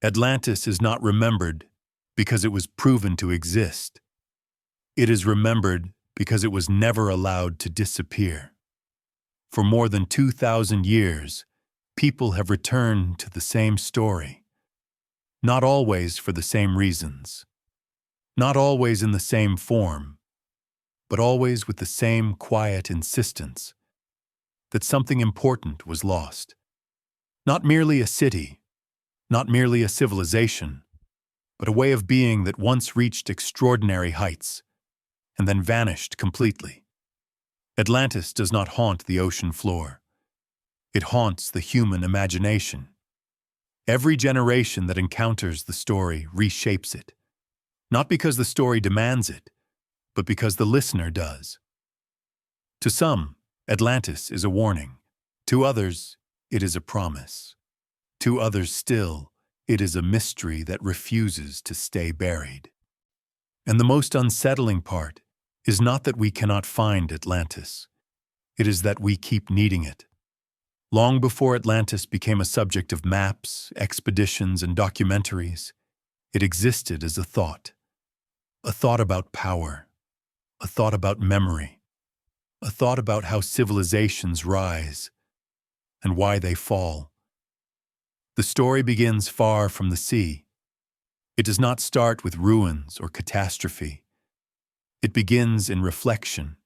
Atlantis is not remembered because it was proven to exist. It is remembered because it was never allowed to disappear. For more than 2,000 years, people have returned to the same story. Not always for the same reasons. Not always in the same form, but always with the same quiet insistence that something important was lost. Not merely a city, not merely a civilization, but a way of being that once reached extraordinary heights and then vanished completely. Atlantis does not haunt the ocean floor. It haunts the human imagination. Every generation that encounters the story reshapes it, not because the story demands it, but because the listener does. To some, Atlantis is a warning. To others, it is a promise. To others still, it is a mystery that refuses to stay buried. And the most unsettling part is not that we cannot find Atlantis. It is that we keep needing it. Long before Atlantis became a subject of maps, expeditions, and documentaries, it existed as a thought about power, a thought about memory, a thought about how civilizations rise and why they fall. The story begins far from the sea. It does not start with ruins or catastrophe. It begins in reflection,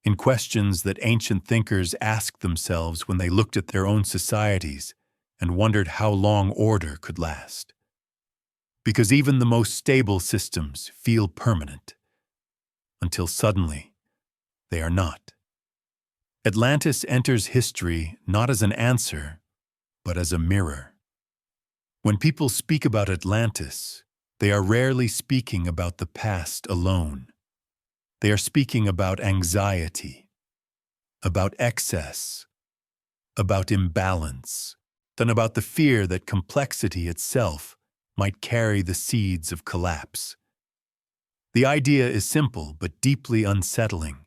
in questions that ancient thinkers asked themselves when they looked at their own societies and wondered how long order could last. Because even the most stable systems feel permanent, until suddenly they are not. Atlantis enters history not as an answer, but as a mirror. When people speak about Atlantis, they are rarely speaking about the past alone. They are speaking about anxiety, about excess, about imbalance, and about the fear that complexity itself might carry the seeds of collapse. The idea is simple but deeply unsettling.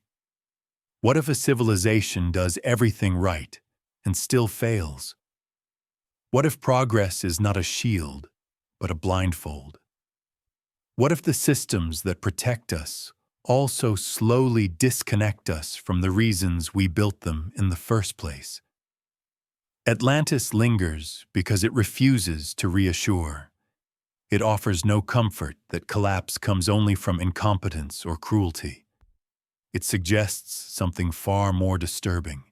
What if a civilization does everything right and still fails? What if progress is not a shield, but a blindfold? What if the systems that protect us also slowly disconnect us from the reasons we built them in the first place? Atlantis lingers because it refuses to reassure. It offers no comfort that collapse comes only from incompetence or cruelty. It suggests something far more disturbing: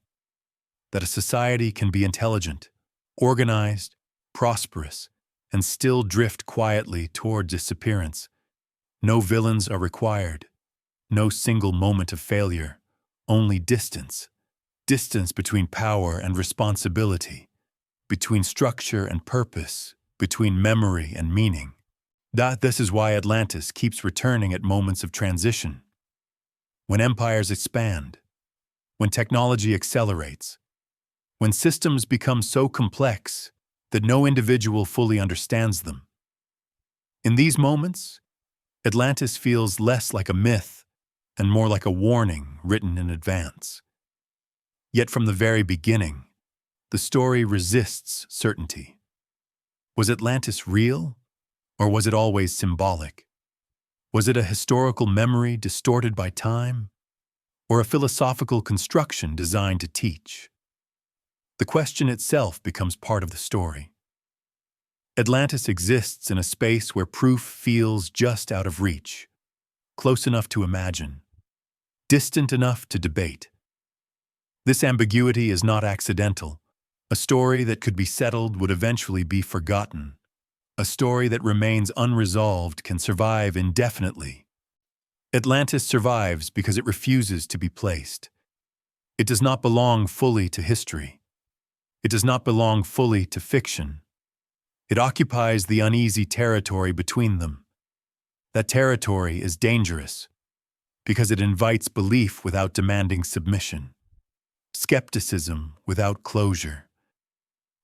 that a society can be intelligent, organized, prosperous, and still drift quietly toward disappearance. No villains are required, no single moment of failure, only distance. Distance between power and responsibility, between structure and purpose, between memory and meaning. This is why Atlantis keeps returning at moments of transition. When empires expand, when technology accelerates, when systems become so complex that no individual fully understands them. In these moments, Atlantis feels less like a myth and more like a warning written in advance. Yet from the very beginning, the story resists certainty. Was Atlantis real, or was it always symbolic? Was it a historical memory distorted by time, or a philosophical construction designed to teach? The question itself becomes part of the story. Atlantis exists in a space where proof feels just out of reach, close enough to imagine, distant enough to debate. This ambiguity is not accidental. A story that could be settled would eventually be forgotten. A story that remains unresolved can survive indefinitely. Atlantis survives because it refuses to be placed. It does not belong fully to history. It does not belong fully to fiction. It occupies the uneasy territory between them. That territory is dangerous because it invites belief without demanding submission, skepticism without closure.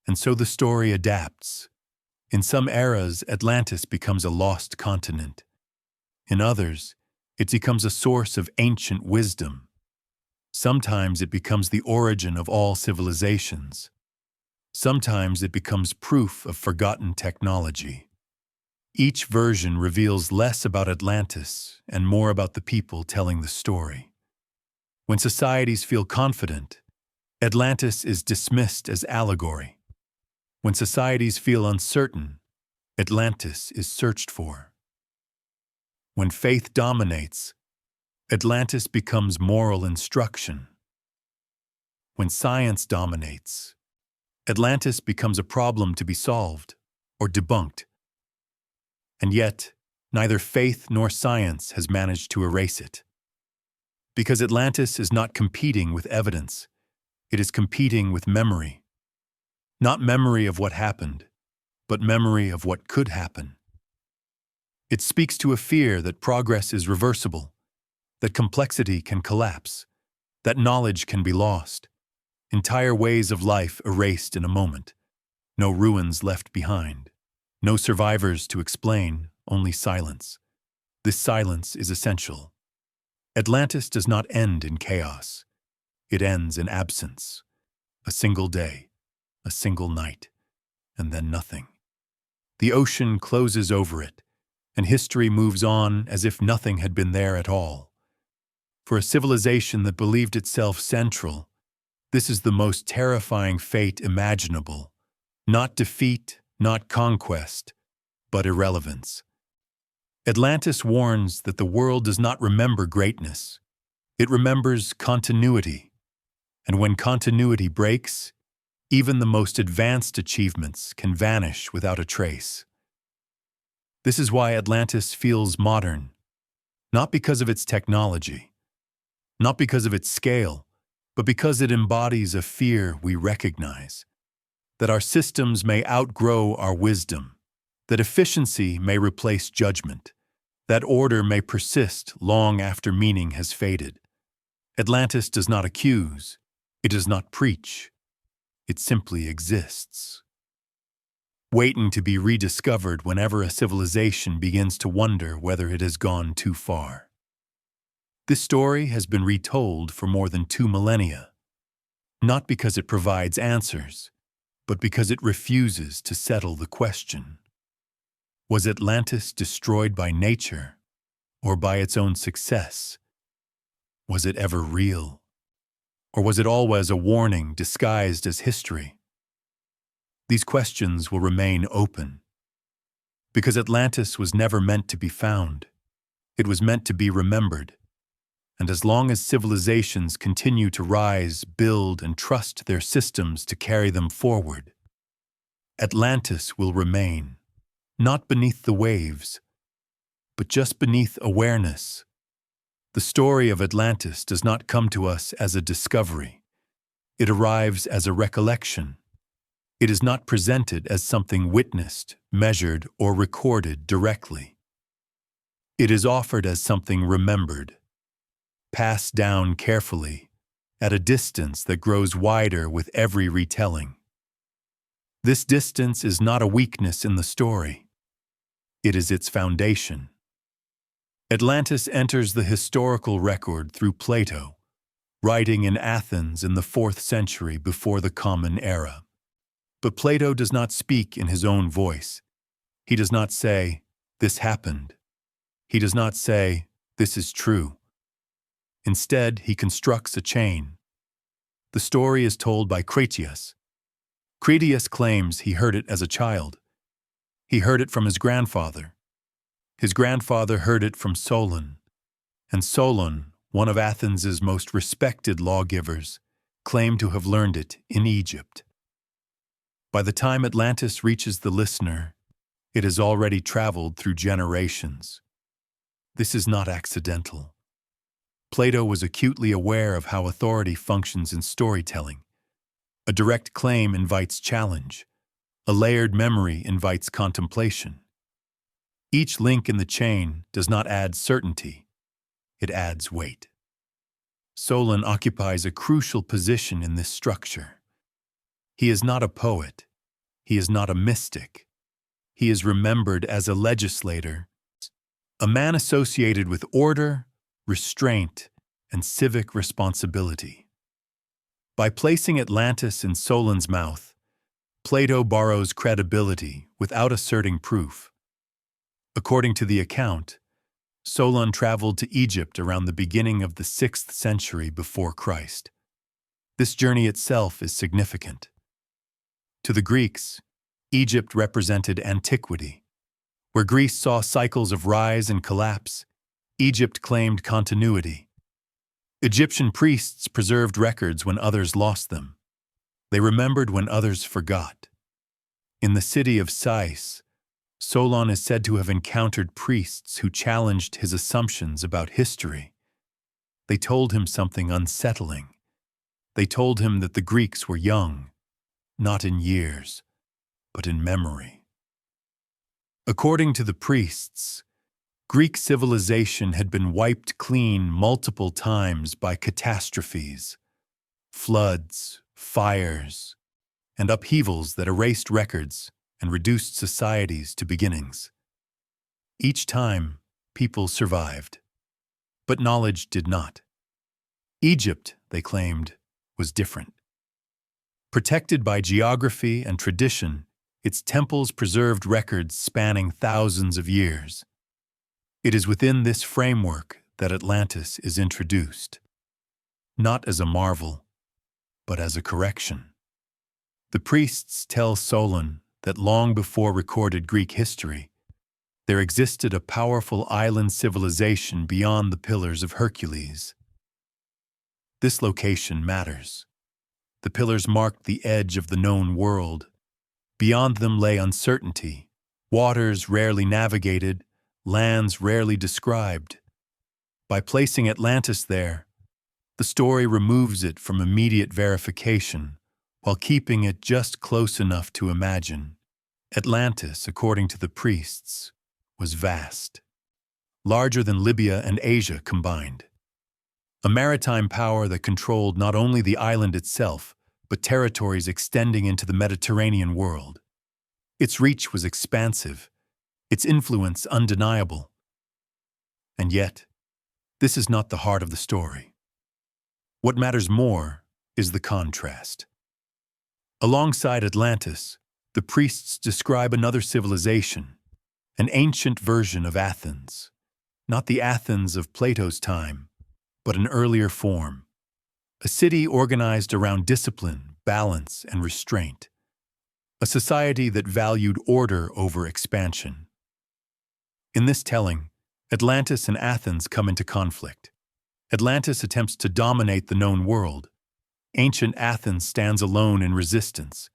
And so the story adapts. In some eras, Atlantis becomes a lost continent. In others, it becomes a source of ancient wisdom. Sometimes it becomes the origin of all civilizations. Sometimes it becomes proof of forgotten technology. Each version reveals less about Atlantis and more about the people telling the story. When societies feel confident, Atlantis is dismissed as allegory. When societies feel uncertain, Atlantis is searched for. When faith dominates, Atlantis becomes moral instruction. When science dominates, Atlantis becomes a problem to be solved or debunked. And yet, neither faith nor science has managed to erase it. Because Atlantis is not competing with evidence, it is competing with memory. Not memory of what happened, but memory of what could happen. It speaks to a fear that progress is reversible, that complexity can collapse, that knowledge can be lost, entire ways of life erased in a moment, no ruins left behind, no survivors to explain, only silence. This silence is essential. Atlantis does not end in chaos. It ends in absence. A single day, a single night, and then nothing. The ocean closes over it, and history moves on as if nothing had been there at all. For a civilization that believed itself central, this is the most terrifying fate imaginable. Not defeat, not conquest, but irrelevance. Atlantis warns that the world does not remember greatness. It remembers continuity. And when continuity breaks, even the most advanced achievements can vanish without a trace. This is why Atlantis feels modern, not because of its technology, not because of its scale, but because it embodies a fear we recognize, that our systems may outgrow our wisdom, that efficiency may replace judgment, that order may persist long after meaning has faded. Atlantis does not accuse, it does not preach, it simply exists, waiting to be rediscovered whenever a civilization begins to wonder whether it has gone too far. This story has been retold for more than 2 millennia, not because it provides answers, but because it refuses to settle the question. Was Atlantis destroyed by nature or by its own success? Was it ever real? Or was it always a warning disguised as history? These questions will remain open. Because Atlantis was never meant to be found. It was meant to be remembered. And as long as civilizations continue to rise, build, and trust their systems to carry them forward, Atlantis will remain, not beneath the waves, but just beneath awareness. The story of Atlantis does not come to us as a discovery. It arrives as a recollection. It is not presented as something witnessed, measured, or recorded directly. It is offered as something remembered, passed down carefully, at a distance that grows wider with every retelling. This distance is not a weakness in the story. It is its foundation. Atlantis enters the historical record through Plato, writing in Athens in the 4th century before the Common Era. But Plato does not speak in his own voice. He does not say, "This happened." He does not say, "This is true." Instead, he constructs a chain. The story is told by Critias. Critias claims he heard it as a child. He heard it from his grandfather. His grandfather heard it from Solon. And Solon, one of Athens' most respected lawgivers, claimed to have learned it in Egypt. By the time Atlantis reaches the listener, it has already traveled through generations. This is not accidental. Plato was acutely aware of how authority functions in storytelling. A direct claim invites challenge. A layered memory invites contemplation. Each link in the chain does not add certainty. It adds weight. Solon occupies a crucial position in this structure. He is not a poet. He is not a mystic. He is remembered as a legislator, a man associated with order, restraint, and civic responsibility. By placing Atlantis in Solon's mouth, Plato borrows credibility without asserting proof. According to the account, Solon traveled to Egypt around the beginning of the 6th century before Christ. This journey itself is significant. To the Greeks, Egypt represented antiquity. Where Greece saw cycles of rise and collapse, Egypt claimed continuity. Egyptian priests preserved records when others lost them. They remembered when others forgot. In the city of Sais, Solon is said to have encountered priests who challenged his assumptions about history. They told him something unsettling. They told him that the Greeks were young, not in years, but in memory. According to the priests, Greek civilization had been wiped clean multiple times by catastrophes, floods, fires, and upheavals that erased records and reduced societies to beginnings. Each time, people survived, but knowledge did not. Egypt, they claimed, was different. Protected by geography and tradition, its temples preserved records spanning thousands of years. It is within this framework that Atlantis is introduced, not as a marvel, but as a correction. The priests tell Solon that long before recorded Greek history, there existed a powerful island civilization beyond the Pillars of Hercules. This location matters. The pillars marked the edge of the known world. Beyond them lay uncertainty, waters rarely navigated, lands rarely described. By placing Atlantis there, the story removes it from immediate verification, while keeping it just close enough to imagine. Atlantis, according to the priests, was vast, larger than Libya and Asia combined. A maritime power that controlled not only the island itself, but territories extending into the Mediterranean world. Its reach was expansive, its influence undeniable. And yet, this is not the heart of the story. What matters more is the contrast. Alongside Atlantis, the priests describe another civilization, an ancient version of Athens, not the Athens of Plato's time, but an earlier form. A city organized around discipline, balance, and restraint. A society that valued order over expansion. In this telling, Atlantis and Athens come into conflict. Atlantis attempts to dominate the known world. Ancient Athens stands alone in resistance.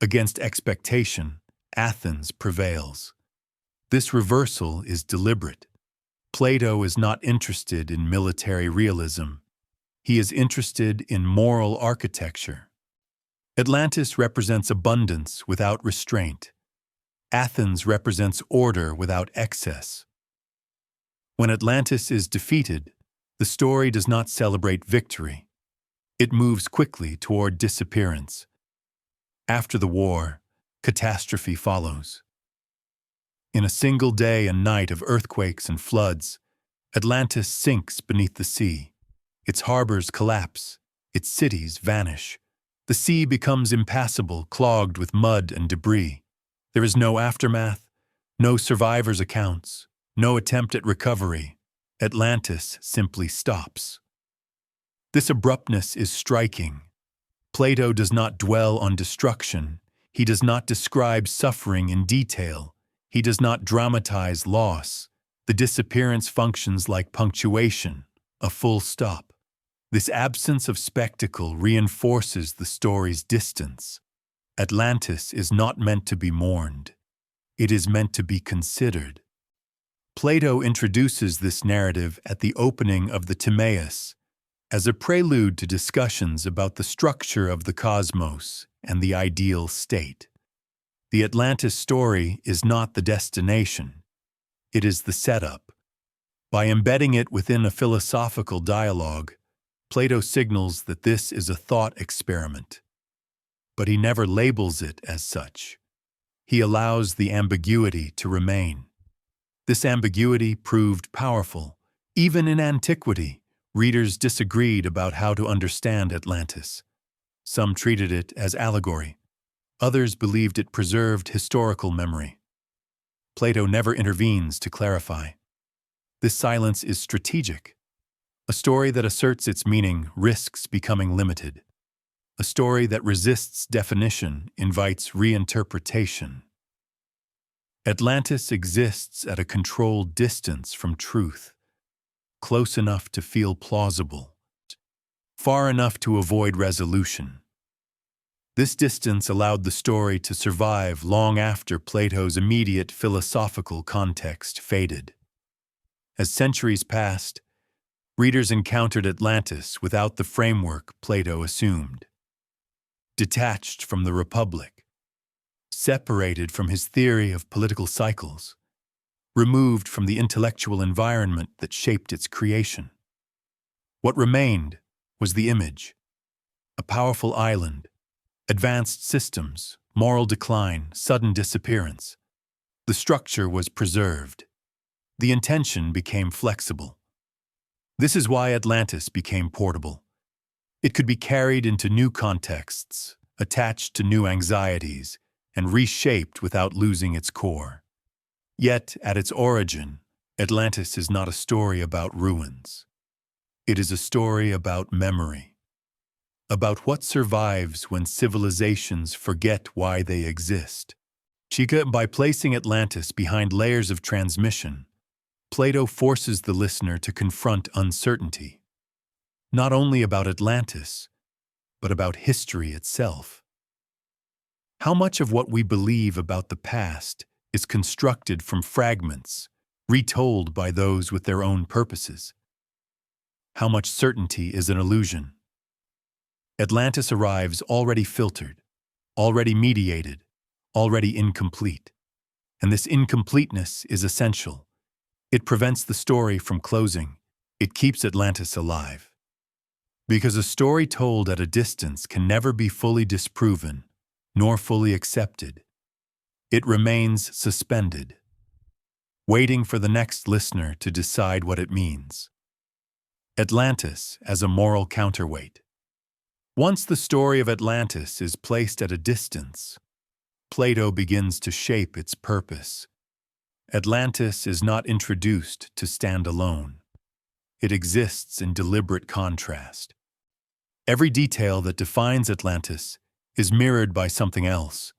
Against expectation, Athens prevails. This reversal is deliberate. Plato is not interested in military realism. He is interested in moral architecture. Atlantis represents abundance without restraint. Athens represents order without excess. When Atlantis is defeated, the story does not celebrate victory. It moves quickly toward disappearance. After the war, catastrophe follows. In a single day and night of earthquakes and floods, Atlantis sinks beneath the sea. Its harbors collapse, its cities vanish. The sea becomes impassable, clogged with mud and debris. There is no aftermath, no survivors' accounts, no attempt at recovery. Atlantis simply stops. This abruptness is striking. Plato does not dwell on destruction. He does not describe suffering in detail. He does not dramatize loss. The disappearance functions like punctuation, a full stop. This absence of spectacle reinforces the story's distance. Atlantis is not meant to be mourned. It is meant to be considered. Plato introduces this narrative at the opening of the Timaeus as a prelude to discussions about the structure of the cosmos and the ideal state. The Atlantis story is not the destination. It is the setup. By embedding it within a philosophical dialogue, Plato signals that this is a thought experiment. But he never labels it as such. He allows the ambiguity to remain. This ambiguity proved powerful. Even in antiquity, readers disagreed about how to understand Atlantis. Some treated it as allegory. Others believed it preserved historical memory. Plato never intervenes to clarify. This silence is strategic. A story that asserts its meaning risks becoming limited. A story that resists definition invites reinterpretation. Atlantis exists at a controlled distance from truth, close enough to feel plausible, far enough to avoid resolution. This distance allowed the story to survive long after Plato's immediate philosophical context faded. As centuries passed, readers encountered Atlantis without the framework Plato assumed. Detached from the Republic, separated from his theory of political cycles, removed from the intellectual environment that shaped its creation. What remained was the image, a powerful island, advanced systems, moral decline, sudden disappearance. The structure was preserved. The intention became flexible. This is why Atlantis became portable. It could be carried into new contexts, attached to new anxieties, and reshaped without losing its core. Yet, at its origin, Atlantis is not a story about ruins. It is a story about memory, about what survives when civilizations forget why they exist. By placing Atlantis behind layers of transmission, Plato forces the listener to confront uncertainty, not only about Atlantis, but about history itself. How much of what we believe about the past is constructed from fragments, retold by those with their own purposes? How much certainty is an illusion? Atlantis arrives already filtered, already mediated, already incomplete. And this incompleteness is essential. It prevents the story from closing. It keeps Atlantis alive. Because a story told at a distance can never be fully disproven, nor fully accepted. It remains suspended, waiting for the next listener to decide what it means. Atlantis as a moral counterweight. Once the story of Atlantis is placed at a distance, Plato begins to shape its purpose. Atlantis is not introduced to stand alone. It exists in deliberate contrast. Every detail that defines Atlantis is mirrored by something else.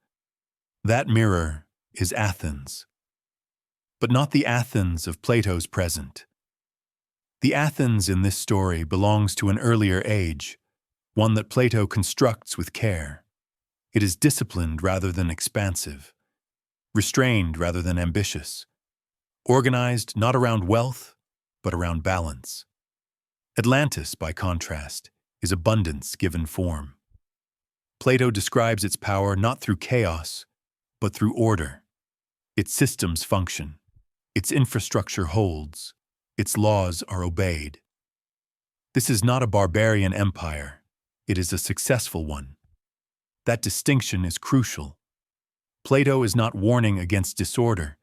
That mirror is Athens. But not the Athens of Plato's present. The Athens in this story belongs to an earlier age, one that Plato constructs with care. It is disciplined rather than expansive, restrained rather than ambitious, organized not around wealth, but around balance. Atlantis, by contrast, is abundance given form. Plato describes its power not through chaos, but through order. Its systems function, its infrastructure holds, its laws are obeyed. This is not a barbarian empire, it is a successful one. That distinction is crucial. Plato is not warning against disorder.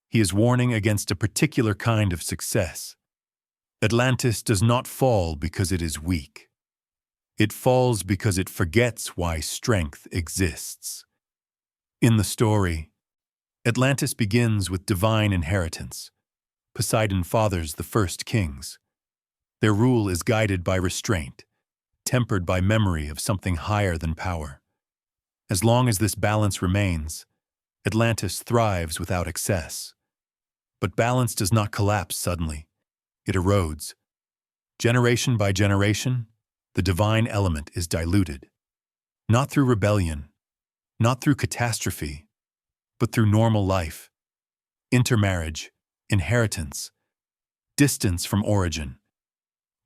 He is warning against a particular kind of success. Atlantis does not fall because it is weak. It falls because it forgets why strength exists. In the story, Atlantis begins with divine inheritance. Poseidon fathers the first kings. Their rule is guided by restraint, tempered by memory of something higher than power. As long as this balance remains, Atlantis thrives without excess. But balance does not collapse suddenly. It erodes. Generation by generation, the divine element is diluted. Not through rebellion, not through catastrophe, but through normal life, intermarriage, inheritance, distance from origin.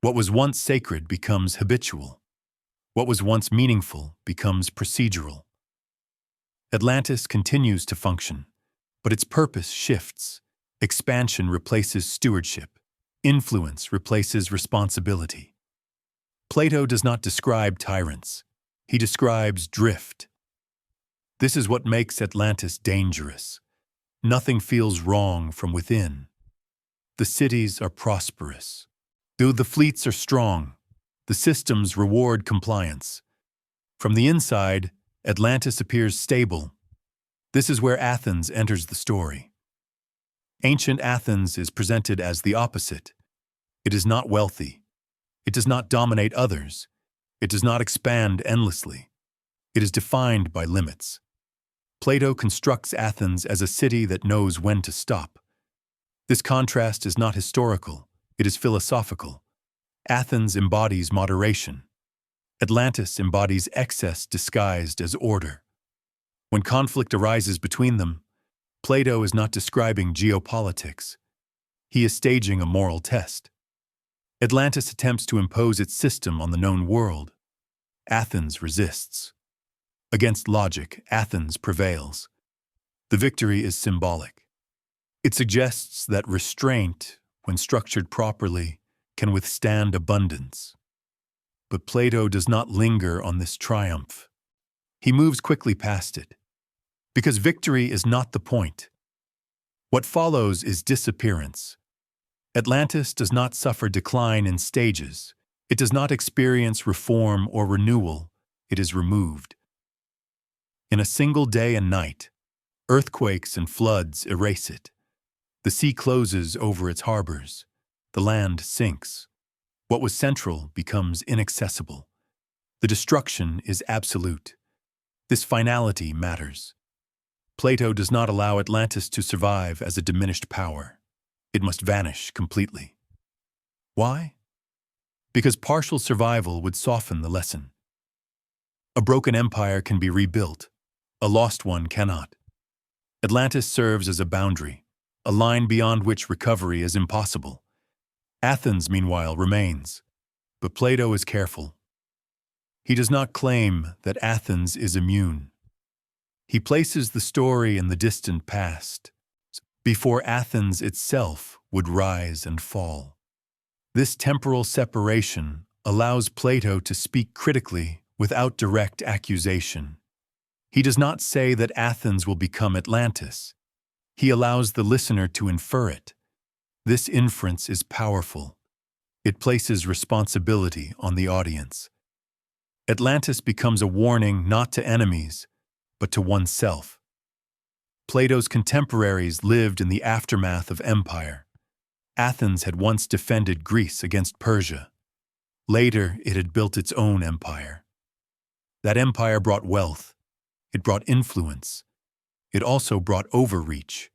What was once sacred becomes habitual. What was once meaningful becomes procedural. Atlantis continues to function, but its purpose shifts. Expansion replaces stewardship. Influence replaces responsibility. Plato does not describe tyrants. He describes drift. This is what makes Atlantis dangerous. Nothing feels wrong from within. The cities are prosperous. Though the fleets are strong, the systems reward compliance. From the inside, Atlantis appears stable. This is where Athens enters the story. Ancient Athens is presented as the opposite. It is not wealthy. It does not dominate others. It does not expand endlessly. It is defined by limits. Plato constructs Athens as a city that knows when to stop. This contrast is not historical, it is philosophical. Athens embodies moderation. Atlantis embodies excess disguised as order. When conflict arises between them, Plato is not describing geopolitics. He is staging a moral test. Atlantis attempts to impose its system on the known world. Athens resists. Against logic, Athens prevails. The victory is symbolic. It suggests that restraint, when structured properly, can withstand abundance. But Plato does not linger on this triumph. He moves quickly past it. Because victory is not the point. What follows is disappearance. Atlantis does not suffer decline in stages. It does not experience reform or renewal. It is removed. In a single day and night, earthquakes and floods erase it. The sea closes over its harbors. The land sinks. What was central becomes inaccessible. The destruction is absolute. This finality matters. Plato does not allow Atlantis to survive as a diminished power. It must vanish completely. Why? Because partial survival would soften the lesson. A broken empire can be rebuilt. A lost one cannot. Atlantis serves as a boundary, a line beyond which recovery is impossible. Athens, meanwhile, remains. But Plato is careful. He does not claim that Athens is immune. He places the story in the distant past, before Athens itself would rise and fall. This temporal separation allows Plato to speak critically without direct accusation. He does not say that Athens will become Atlantis. He allows the listener to infer it. This inference is powerful. It places responsibility on the audience. Atlantis becomes a warning not to enemies, but to oneself. Plato's contemporaries lived in the aftermath of empire. Athens had once defended Greece against Persia. Later, it had built its own empire. That empire brought wealth. It brought influence. It also brought overreach.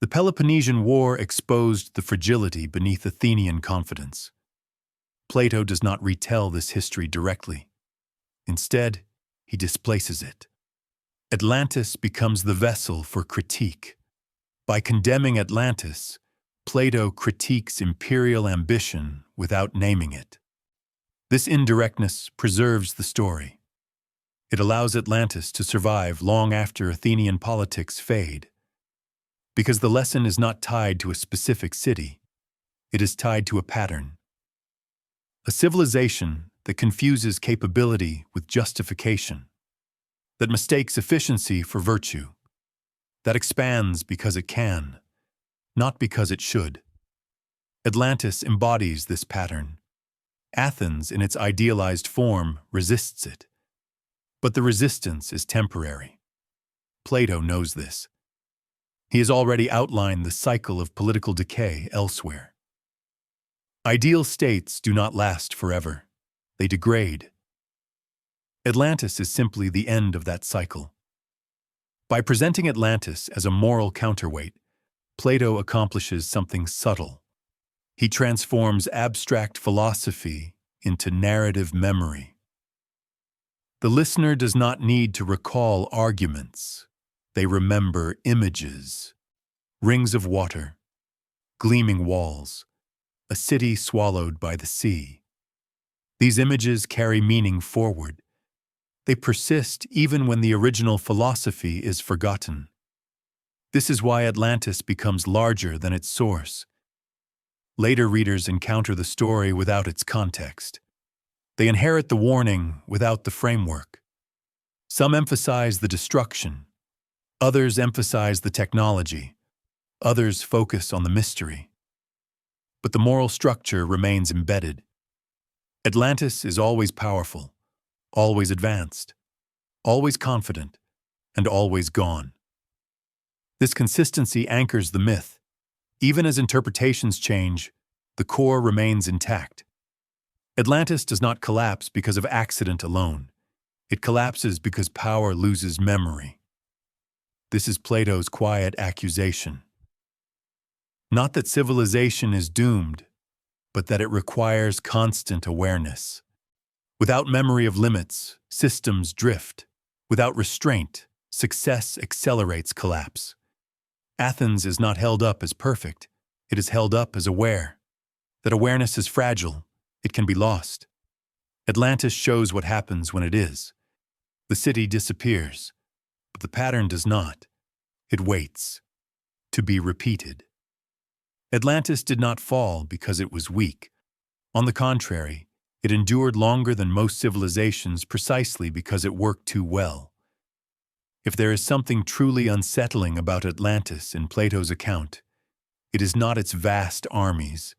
The Peloponnesian War exposed the fragility beneath Athenian confidence. Plato does not retell this history directly. Instead, he displaces it. Atlantis becomes the vessel for critique. By condemning Atlantis, Plato critiques imperial ambition without naming it. This indirectness preserves the story. It allows Atlantis to survive long after Athenian politics fade. Because the lesson is not tied to a specific city, it is tied to a pattern. A civilization that confuses capability with justification, that mistakes efficiency for virtue, that expands because it can, not because it should. Atlantis embodies this pattern. Athens, in its idealized form, resists it. But the resistance is temporary. Plato knows this. He has already outlined the cycle of political decay elsewhere. Ideal states do not last forever. They degrade. Atlantis is simply the end of that cycle. By presenting Atlantis as a moral counterweight, Plato accomplishes something subtle. He transforms abstract philosophy into narrative memory. The listener does not need to recall arguments. They remember images, rings of water, gleaming walls, a city swallowed by the sea. These images carry meaning forward. They persist even when the original philosophy is forgotten. This is why Atlantis becomes larger than its source. Later readers encounter the story without its context. They inherit the warning without the framework. Some emphasize the destruction. Others emphasize the technology. Others focus on the mystery. But the moral structure remains embedded. Atlantis is always powerful, always advanced. always confident, and always gone. This consistency anchors the myth. Even as interpretations change, the core remains intact. Atlantis does not collapse because of accident alone. It collapses because power loses memory. This is Plato's quiet accusation. Not that civilization is doomed, but that it requires constant awareness. Without memory of limits, systems drift. Without restraint, success accelerates collapse. Athens is not held up as perfect. It is held up as aware. That awareness is fragile. It can be lost. Atlantis shows what happens when it is. The city disappears, but the pattern does not. It waits to be repeated. Atlantis did not fall because it was weak. On the contrary, it endured longer than most civilizations precisely because it worked too well. If there is something truly unsettling about Atlantis in Plato's account, it is not its vast armies,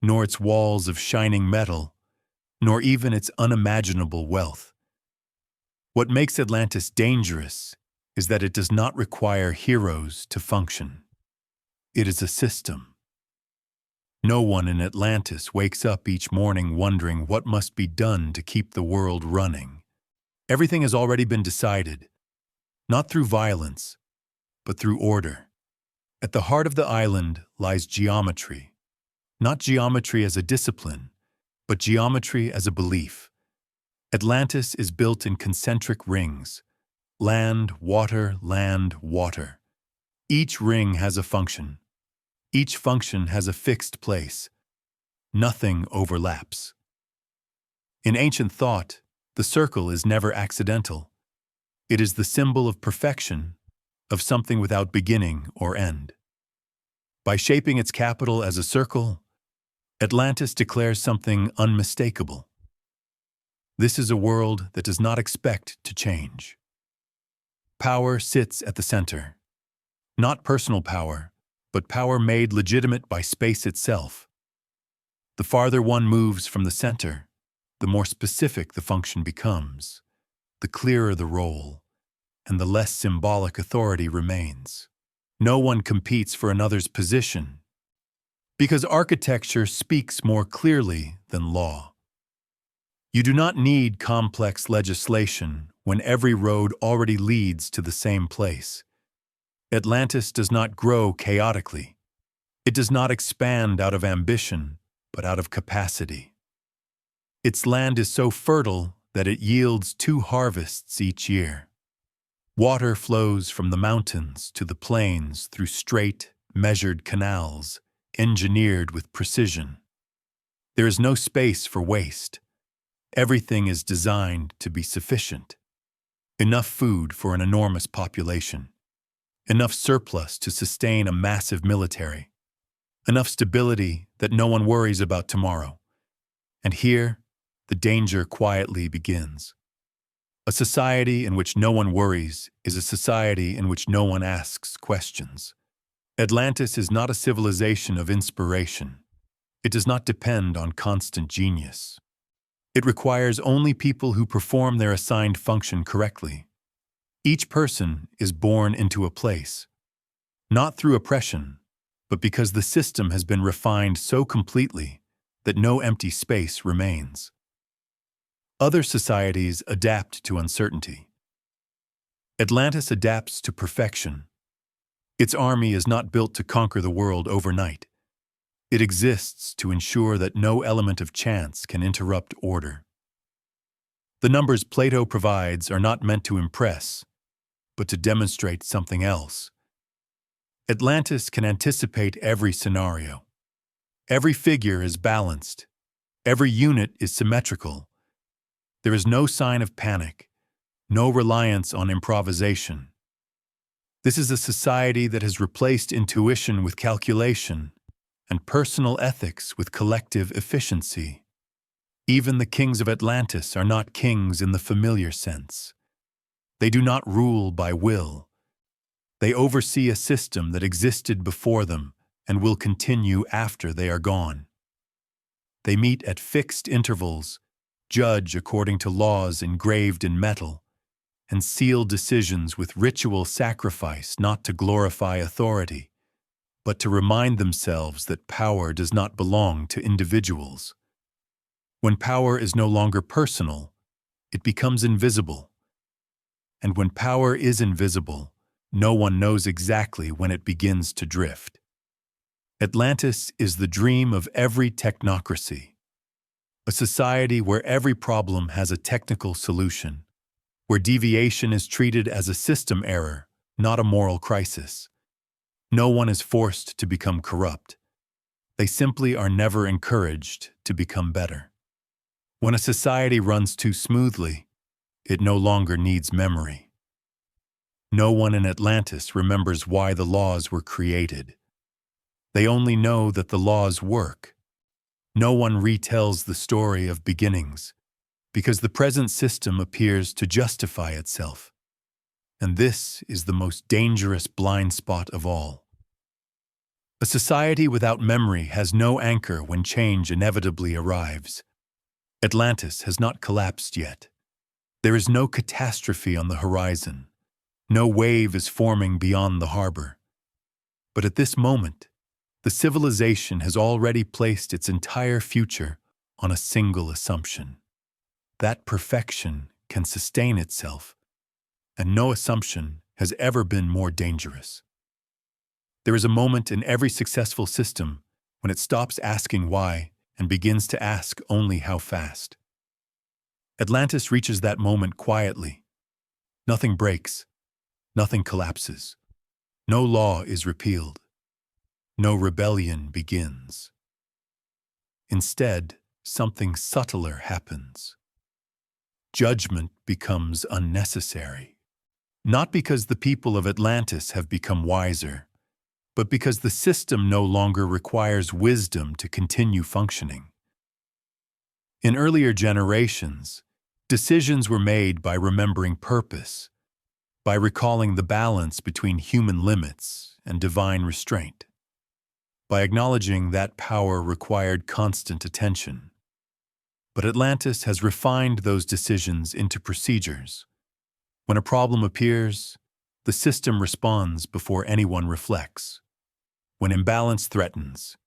nor its walls of shining metal, nor even its unimaginable wealth. What makes Atlantis dangerous is that it does not require heroes to function. It is a system. No one in Atlantis wakes up each morning wondering what must be done to keep the world running. Everything has already been decided, not through violence, but through order. At the heart of the island lies geometry, not geometry as a discipline, but geometry as a belief. Atlantis is built in concentric rings: land, water, land, water. Each ring has a function. Each function has a fixed place. Nothing overlaps. In ancient thought, the circle is never accidental. It is the symbol of perfection, of something without beginning or end. By shaping its capital as a circle, Atlantis declares something unmistakable. This is a world that does not expect to change. Power sits at the center. Not personal power, but power made legitimate by space itself. The farther one moves from the center, the more specific the function becomes, the clearer the role, and the less symbolic authority remains. No one competes for another's position, because architecture speaks more clearly than law. You do not need complex legislation when every road already leads to the same place. Atlantis does not grow chaotically. It does not expand out of ambition, but out of capacity. Its land is so fertile that it yields 2 harvests each year. Water flows from the mountains to the plains through straight, measured canals, engineered with precision. There is no space for waste. Everything is designed to be sufficient. Enough food for an enormous population. Enough surplus to sustain a massive military. Enough stability that no one worries about tomorrow. And here, the danger quietly begins. A society in which no one worries is a society in which no one asks questions. Atlantis is not a civilization of inspiration. It does not depend on constant genius. It requires only people who perform their assigned function correctly. Each person is born into a place, not through oppression, but because the system has been refined so completely that no empty space remains. Other societies adapt to uncertainty. Atlantis adapts to perfection. Its army is not built to conquer the world overnight. It exists to ensure that no element of chance can interrupt order. The numbers Plato provides are not meant to impress, but to demonstrate something else. Atlantis can anticipate every scenario. Every figure is balanced. Every unit is symmetrical. There is no sign of panic, no reliance on improvisation. This is a society that has replaced intuition with calculation and personal ethics with collective efficiency. Even the kings of Atlantis are not kings in the familiar sense. They do not rule by will. They oversee a system that existed before them and will continue after they are gone. They meet at fixed intervals, judge according to laws engraved in metal, and seal decisions with ritual sacrifice not to glorify authority, but to remind themselves that power does not belong to individuals. When power is no longer personal, it becomes invisible. And when power is invisible, no one knows exactly when it begins to drift. Atlantis is the dream of every technocracy, a society where every problem has a technical solution, where deviation is treated as a system error, not a moral crisis. No one is forced to become corrupt. They simply are never encouraged to become better. When a society runs too smoothly, it no longer needs memory. No one in Atlantis remembers why the laws were created. They only know that the laws work. No one retells the story of beginnings, because the present system appears to justify itself. And this is the most dangerous blind spot of all. A society without memory has no anchor when change inevitably arrives. Atlantis has not collapsed yet. There is no catastrophe on the horizon. No wave is forming beyond the harbor. But at this moment, the civilization has already placed its entire future on a single assumption. That perfection can sustain itself, and no assumption has ever been more dangerous. There is a moment in every successful system when it stops asking why and begins to ask only how fast. Atlantis reaches that moment quietly. Nothing breaks. Nothing collapses. No law is repealed. No rebellion begins. Instead, something subtler happens. Judgment becomes unnecessary. Not because the people of Atlantis have become wiser, but because the system no longer requires wisdom to continue functioning. In earlier generations, decisions were made by remembering purpose, by recalling the balance between human limits and divine restraint, by acknowledging that power required constant attention. But Atlantis has refined those decisions into procedures. When a problem appears, the system responds before anyone reflects. When imbalance threatens,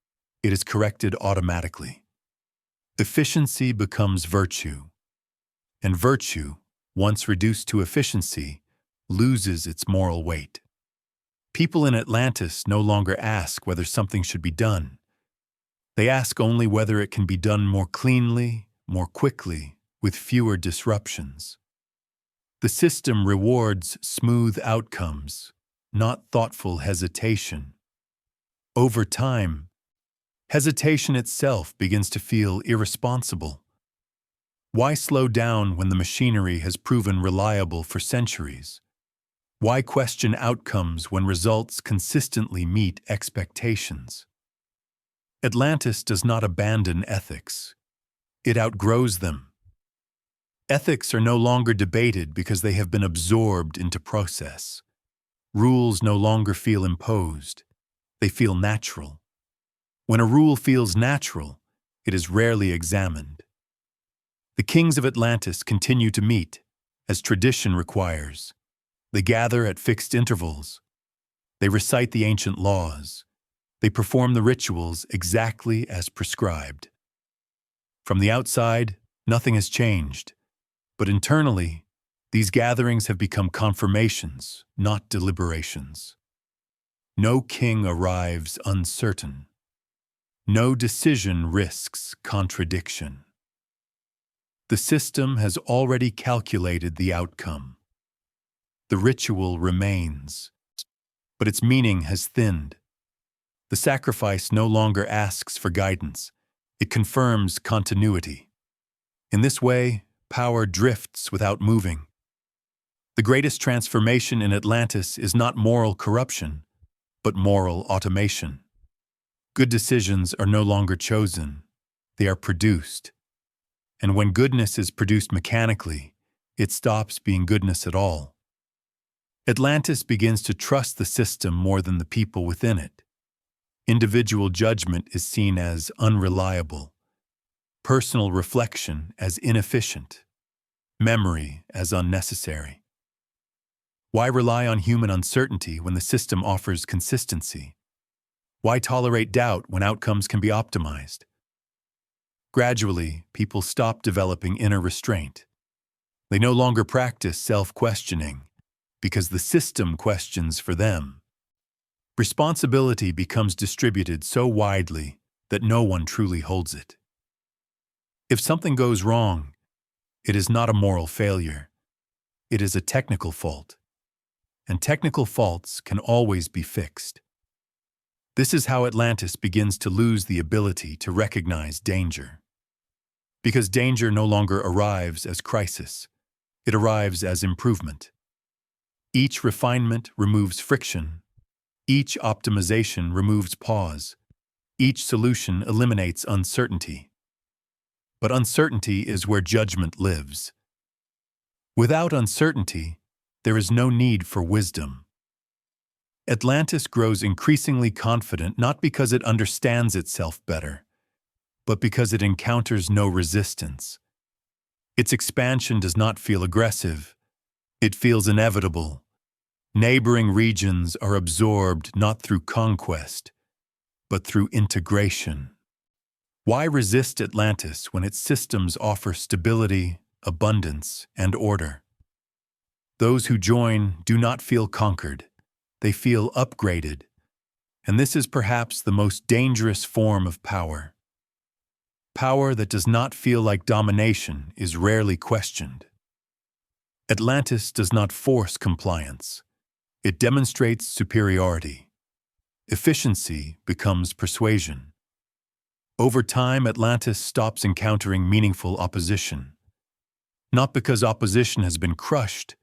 it is corrected automatically. Efficiency becomes virtue, and virtue, once reduced to efficiency, loses its moral weight. People in Atlantis no longer ask whether something should be done. They ask only whether it can be done more cleanly, more quickly, with fewer disruptions. The system rewards smooth outcomes, not thoughtful hesitation. Over time, hesitation itself begins to feel irresponsible. Why slow down when the machinery has proven reliable for centuries? Why question outcomes when results consistently meet expectations? Atlantis does not abandon ethics. It outgrows them. Ethics are no longer debated because they have been absorbed into process. Rules no longer feel imposed. They feel natural. When a rule feels natural, it is rarely examined. The kings of Atlantis continue to meet, as tradition requires. They gather at fixed intervals. They recite the ancient laws. They perform the rituals exactly as prescribed. From the outside, nothing has changed, but internally, these gatherings have become confirmations, not deliberations. No king arrives uncertain. No decision risks contradiction. The system has already calculated the outcome. The ritual remains, but its meaning has thinned. The sacrifice no longer asks for guidance. It confirms continuity. In this way, power drifts without moving. The greatest transformation in Atlantis is not moral corruption, but moral automation. Good decisions are no longer chosen. They are produced. And when goodness is produced mechanically, it stops being goodness at all. Atlantis begins to trust the system more than the people within it. Individual judgment is seen as unreliable, personal reflection as inefficient, memory as unnecessary. Why rely on human uncertainty when the system offers consistency? Why tolerate doubt when outcomes can be optimized? Gradually, people stop developing inner restraint. They no longer practice self-questioning because the system questions for them. Responsibility becomes distributed so widely that no one truly holds it. If something goes wrong, it is not a moral failure. It is a technical fault. And technical faults can always be fixed. This is how Atlantis begins to lose the ability to recognize danger. Because danger no longer arrives as crisis, it arrives as improvement. Each refinement removes friction. Each optimization removes pause. Each solution eliminates uncertainty. But uncertainty is where judgment lives. Without uncertainty, there is no need for wisdom. Atlantis grows increasingly confident not because it understands itself better, but because it encounters no resistance. Its expansion does not feel aggressive. It feels inevitable. Neighboring regions are absorbed not through conquest, but through integration. Why resist Atlantis when its systems offer stability, abundance, and order? Those who join do not feel conquered. They feel upgraded. And this is perhaps the most dangerous form of power. Power that does not feel like domination is rarely questioned. Atlantis does not force compliance. It demonstrates superiority. Efficiency becomes persuasion. Over time, Atlantis stops encountering meaningful opposition. Not because opposition has been crushed,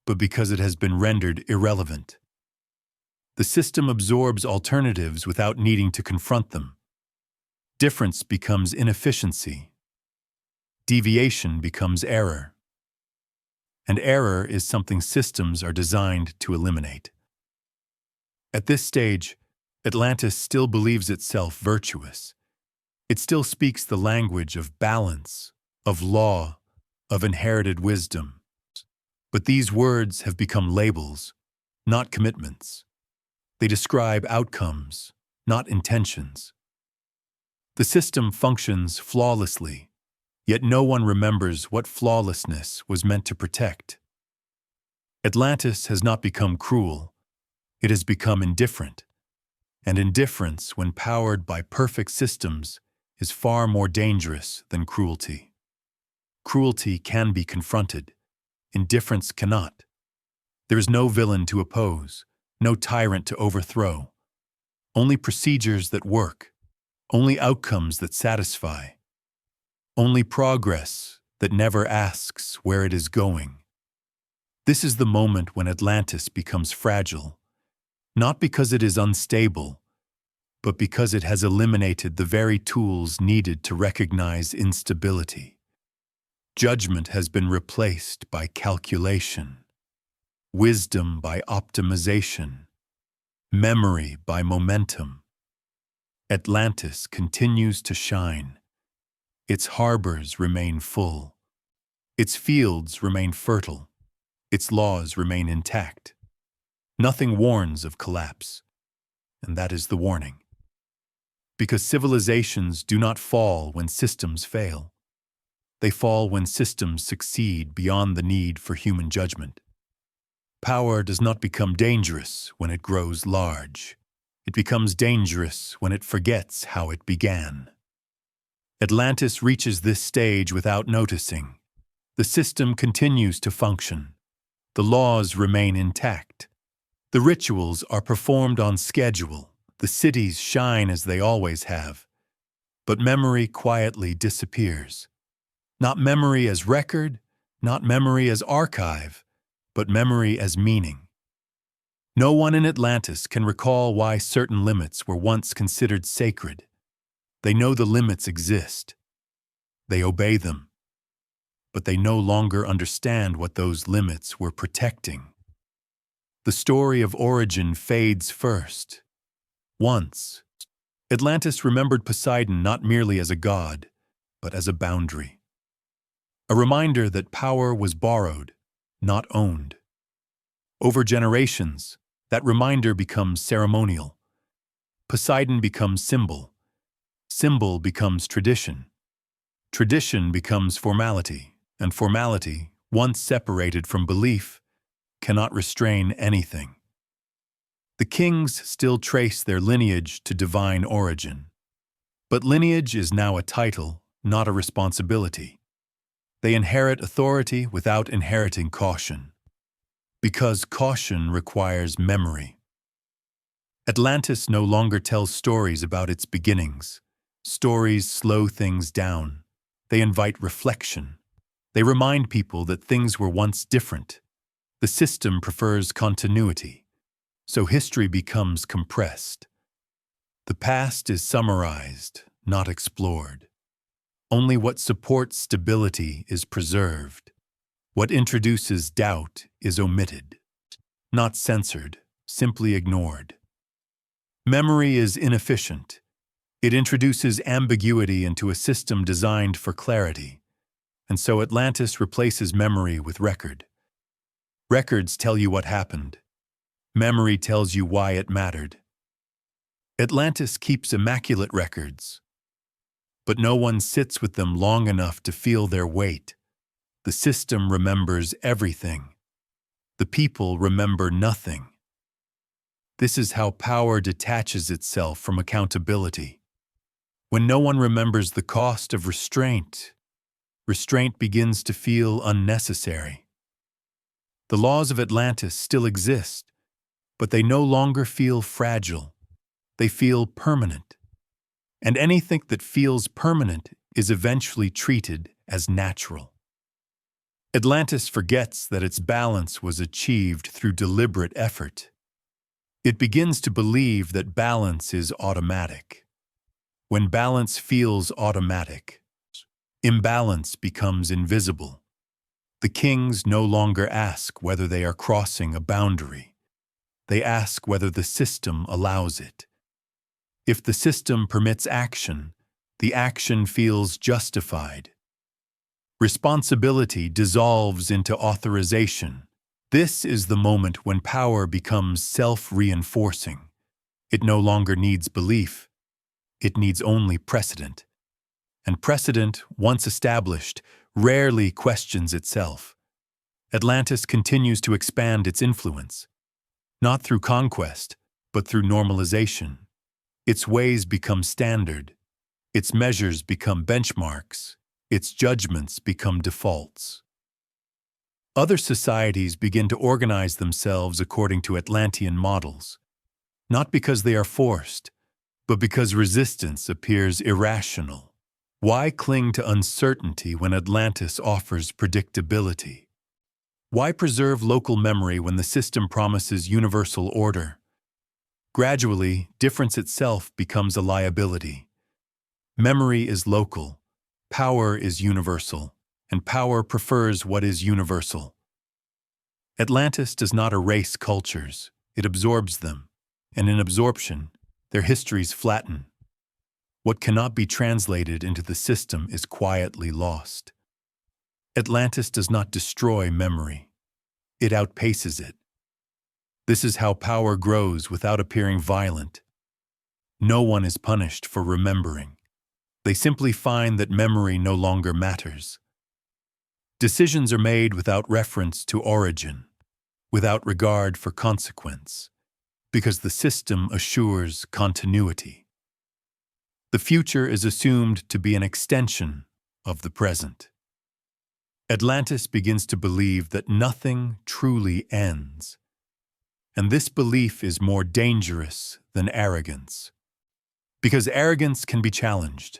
but because it has been rendered irrelevant. The system absorbs alternatives without needing to confront them. Difference becomes inefficiency. Deviation becomes error. And error is something systems are designed to eliminate. At this stage, Atlantis still believes itself virtuous. It still speaks the language of balance, of law, of inherited wisdom. But these words have become labels, not commitments. They describe outcomes, not intentions. The system functions flawlessly, yet no one remembers what flawlessness was meant to protect. Atlantis has not become cruel. It has become indifferent. And indifference, when powered by perfect systems, is far more dangerous than cruelty. Cruelty can be confronted. Indifference cannot. There is no villain to oppose, no tyrant to overthrow. Only procedures that work. Only outcomes that satisfy. Only progress that never asks where it is going. This is the moment when Atlantis becomes fragile, not because it is unstable, but because it has eliminated the very tools needed to recognize instability. Judgment has been replaced by calculation, wisdom by optimization, memory by momentum. Atlantis continues to shine. Its harbors remain full. Its fields remain fertile. Its laws remain intact. Nothing warns of collapse, and that is the warning. Because civilizations do not fall when systems fail. They fall when systems succeed beyond the need for human judgment. Power does not become dangerous when it grows large. It becomes dangerous when it forgets how it began. Atlantis reaches this stage without noticing. The system continues to function. The laws remain intact. The rituals are performed on schedule. The cities shine as they always have. But memory quietly disappears. Not memory as record, not memory as archive, but memory as meaning. No one in Atlantis can recall why certain limits were once considered sacred. They know the limits exist. They obey them. But they no longer understand what those limits were protecting. The story of origin fades first. Once, Atlantis remembered Poseidon not merely as a god, but as a boundary. A reminder that power was borrowed, not owned. Over generations, that reminder becomes ceremonial. Poseidon becomes symbol. Symbol becomes tradition. Tradition becomes formality, and formality, once separated from belief, cannot restrain anything. The kings still trace their lineage to divine origin. But lineage is now a title, not a responsibility. They inherit authority without inheriting caution, because caution requires memory. Atlantis no longer tells stories about its beginnings. Stories slow things down. They invite reflection. They remind people that things were once different. The system prefers continuity, so history becomes compressed. The past is summarized, not explored. Only what supports stability is preserved. What introduces doubt is omitted, not censored, simply ignored. Memory is inefficient. It introduces ambiguity into a system designed for clarity. And so Atlantis replaces memory with record. Records tell you what happened. Memory tells you why it mattered. Atlantis keeps immaculate records, but no one sits with them long enough to feel their weight. The system remembers everything. The people remember nothing. This is how power detaches itself from accountability. When no one remembers the cost of restraint, restraint begins to feel unnecessary. The laws of Atlantis still exist, but they no longer feel fragile. They feel permanent. And anything that feels permanent is eventually treated as natural. Atlantis forgets that its balance was achieved through deliberate effort. It begins to believe that balance is automatic. When balance feels automatic, imbalance becomes invisible. The kings no longer ask whether they are crossing a boundary. They ask whether the system allows it. If the system permits action, the action feels justified. Responsibility dissolves into authorization. This is the moment when power becomes self-reinforcing. It no longer needs belief. It needs only precedent. And precedent, once established, rarely questions itself. Atlantis continues to expand its influence, not through conquest, but through normalization. Its ways become standard. Its measures become benchmarks. Its judgments become defaults. Other societies begin to organize themselves according to Atlantean models, not because they are forced, but because resistance appears irrational. Why cling to uncertainty when Atlantis offers predictability? Why preserve local memory when the system promises universal order? Gradually, difference itself becomes a liability. Memory is local, power is universal, and power prefers what is universal. Atlantis does not erase cultures, it absorbs them, and in absorption, their histories flatten. What cannot be translated into the system is quietly lost. Atlantis does not destroy memory. It outpaces it. This is how power grows without appearing violent. No one is punished for remembering. They simply find that memory no longer matters. Decisions are made without reference to origin, without regard for consequence, because the system assures continuity. The future is assumed to be an extension of the present. Atlantis begins to believe that nothing truly ends, and this belief is more dangerous than arrogance. Because arrogance can be challenged,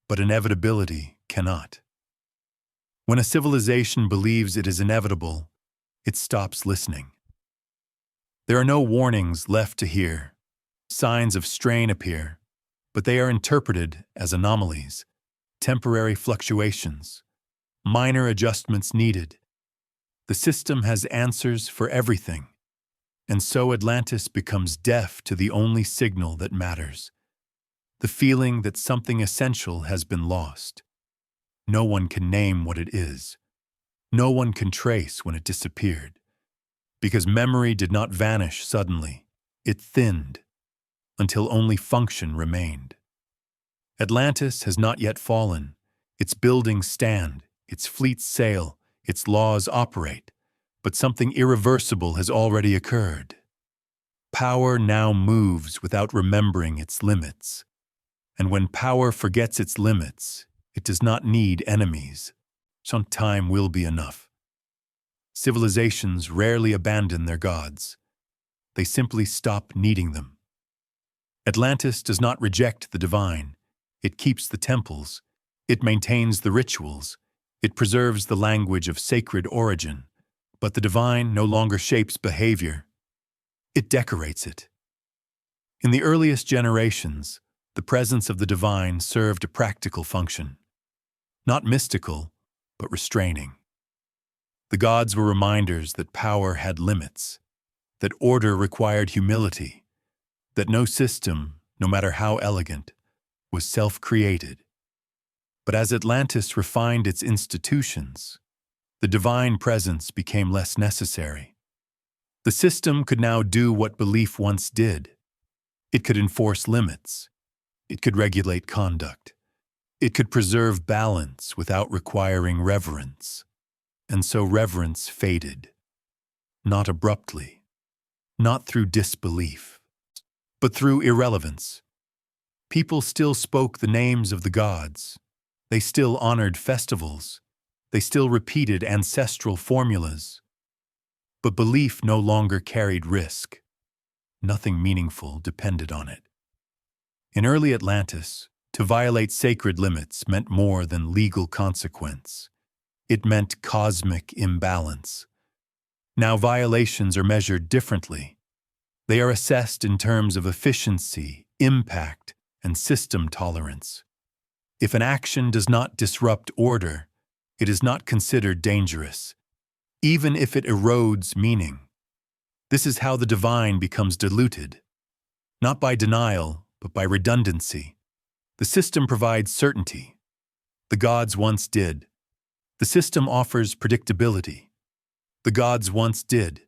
but inevitability cannot. When a civilization believes it is inevitable, it stops listening. There are no warnings left to hear. Signs of strain appear, but they are interpreted as anomalies, temporary fluctuations, minor adjustments needed. The system has answers for everything, and so Atlantis becomes deaf to the only signal that matters, the feeling that something essential has been lost. No one can name what it is. No one can trace when it disappeared. Because memory did not vanish suddenly. It thinned until only function remained. Atlantis has not yet fallen. Its buildings stand, its fleets sail, its laws operate, but something irreversible has already occurred. Power now moves without remembering its limits. And when power forgets its limits, it does not need enemies. Some time will be enough. Civilizations rarely abandon their gods. They simply stop needing them. Atlantis does not reject the divine. It keeps the temples. It maintains the rituals. It preserves the language of sacred origin. But the divine no longer shapes behavior. It decorates it. In the earliest generations, the presence of the divine served a practical function. Not mystical, but restraining. The gods were reminders that power had limits, that order required humility, that no system, no matter how elegant, was self-created. But as Atlantis refined its institutions, the divine presence became less necessary. The system could now do what belief once did. It could enforce limits. It could regulate conduct. It could preserve balance without requiring reverence. And so reverence faded. Not abruptly. Not through disbelief. But through irrelevance. People still spoke the names of the gods. They still honored festivals. They still repeated ancestral formulas. But belief no longer carried risk. Nothing meaningful depended on it. In early Atlantis, to violate sacred limits meant more than legal consequence. It meant cosmic imbalance. Now violations are measured differently. They are assessed in terms of efficiency, impact, and system tolerance. If an action does not disrupt order, it is not considered dangerous, even if it erodes meaning. This is how the divine becomes diluted, not by denial, but by redundancy. The system provides certainty. The gods once did. The system offers predictability. The gods once did.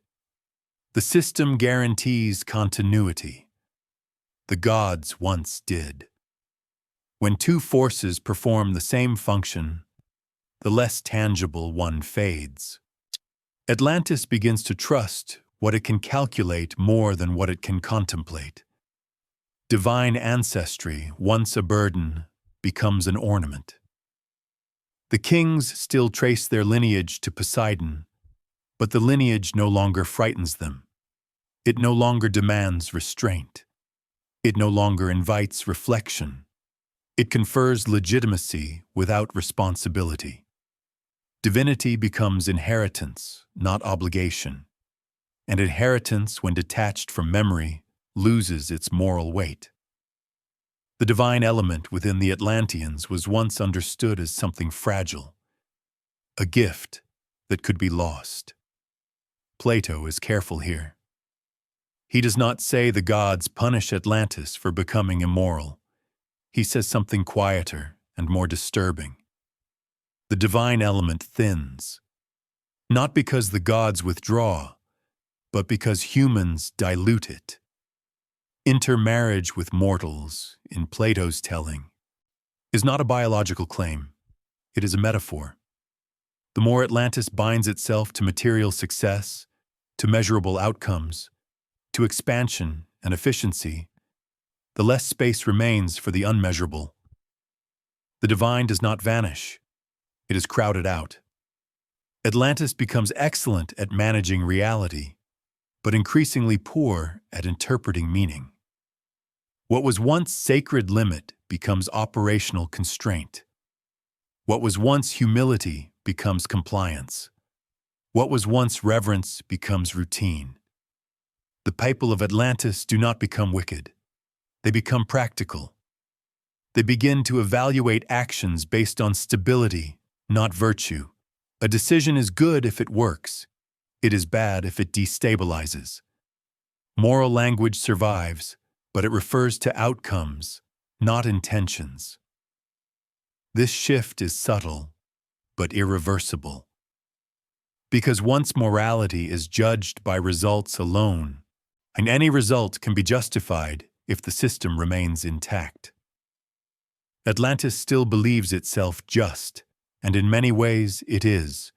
The system guarantees continuity. The gods once did. When two forces perform the same function, the less tangible one fades. Atlantis begins to trust what it can calculate more than what it can contemplate. Divine ancestry, once a burden, becomes an ornament. The kings still trace their lineage to Poseidon, but the lineage no longer frightens them. It no longer demands restraint. It no longer invites reflection. It confers legitimacy without responsibility. Divinity becomes inheritance, not obligation. And inheritance, when detached from memory, loses its moral weight. The divine element within the Atlanteans was once understood as something fragile, a gift that could be lost. Plato is careful here. He does not say the gods punish Atlantis for becoming immoral. He says something quieter and more disturbing. The divine element thins, not because the gods withdraw, but because humans dilute it. Intermarriage with mortals, in Plato's telling, is not a biological claim. It is a metaphor. The more Atlantis binds itself to material success, to measurable outcomes, to expansion and efficiency, the less space remains for the unmeasurable. The divine does not vanish. It is crowded out. Atlantis becomes excellent at managing reality, but increasingly poor at interpreting meaning. What was once sacred limit becomes operational constraint. What was once humility becomes compliance. What was once reverence becomes routine. The people of Atlantis do not become wicked. They become practical. They begin to evaluate actions based on stability, not virtue. A decision is good if it works. It is bad if it destabilizes. Moral language survives, but it refers to outcomes, not intentions. This shift is subtle, but irreversible. Because once morality is judged by results alone, and any result can be justified if the system remains intact. Atlantis still believes itself just, and in many ways it is.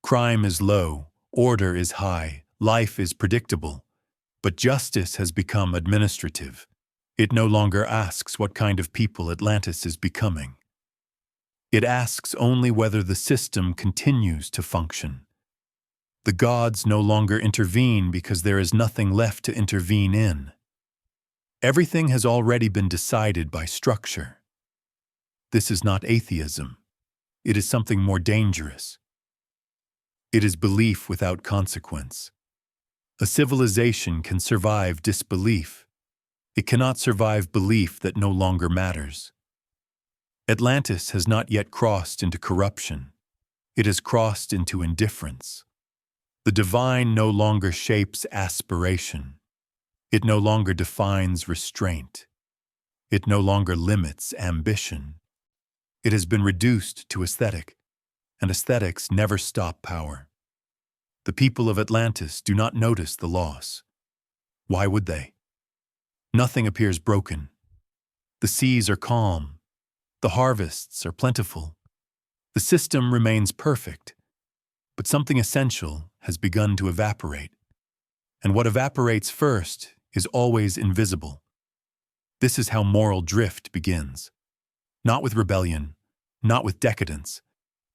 Crime is low, order is high, life is predictable, but justice has become administrative. It no longer asks what kind of people Atlantis is becoming. It asks only whether the system continues to function. The gods no longer intervene because there is nothing left to intervene in. Everything has already been decided by structure. This is not atheism. It is something more dangerous. It is belief without consequence. A civilization can survive disbelief. It cannot survive belief that no longer matters. Atlantis has not yet crossed into corruption. It has crossed into indifference. The divine no longer shapes aspiration. It no longer defines restraint. It no longer limits ambition. It has been reduced to aesthetic, and aesthetics never stop power. The people of Atlantis do not notice the loss. Why would they? Nothing appears broken. The seas are calm. The harvests are plentiful. The system remains perfect. But something essential has begun to evaporate. And what evaporates first is always invisible. This is how moral drift begins. Not with rebellion, not with decadence,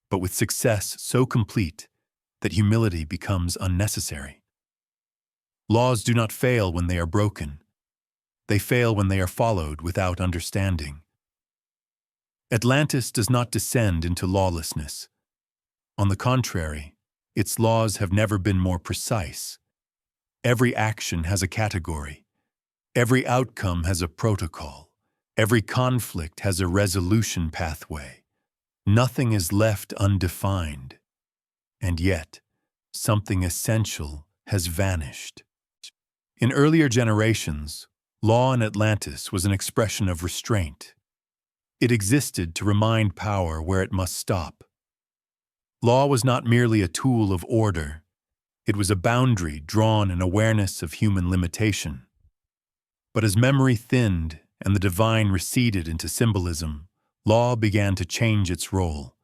but with success so complete that humility becomes unnecessary. Laws do not fail when they are broken. They fail when they are followed without understanding. Atlantis does not descend into lawlessness. On the contrary, its laws have never been more precise. Every action has a category. Every outcome has a protocol. Every conflict has a resolution pathway. Nothing is left undefined. And yet, something essential has vanished. In earlier generations, law in Atlantis was an expression of restraint. It existed to remind power where it must stop. Law was not merely a tool of order. It was a boundary drawn in awareness of human limitation. But as memory thinned and the divine receded into symbolism, law began to change its role.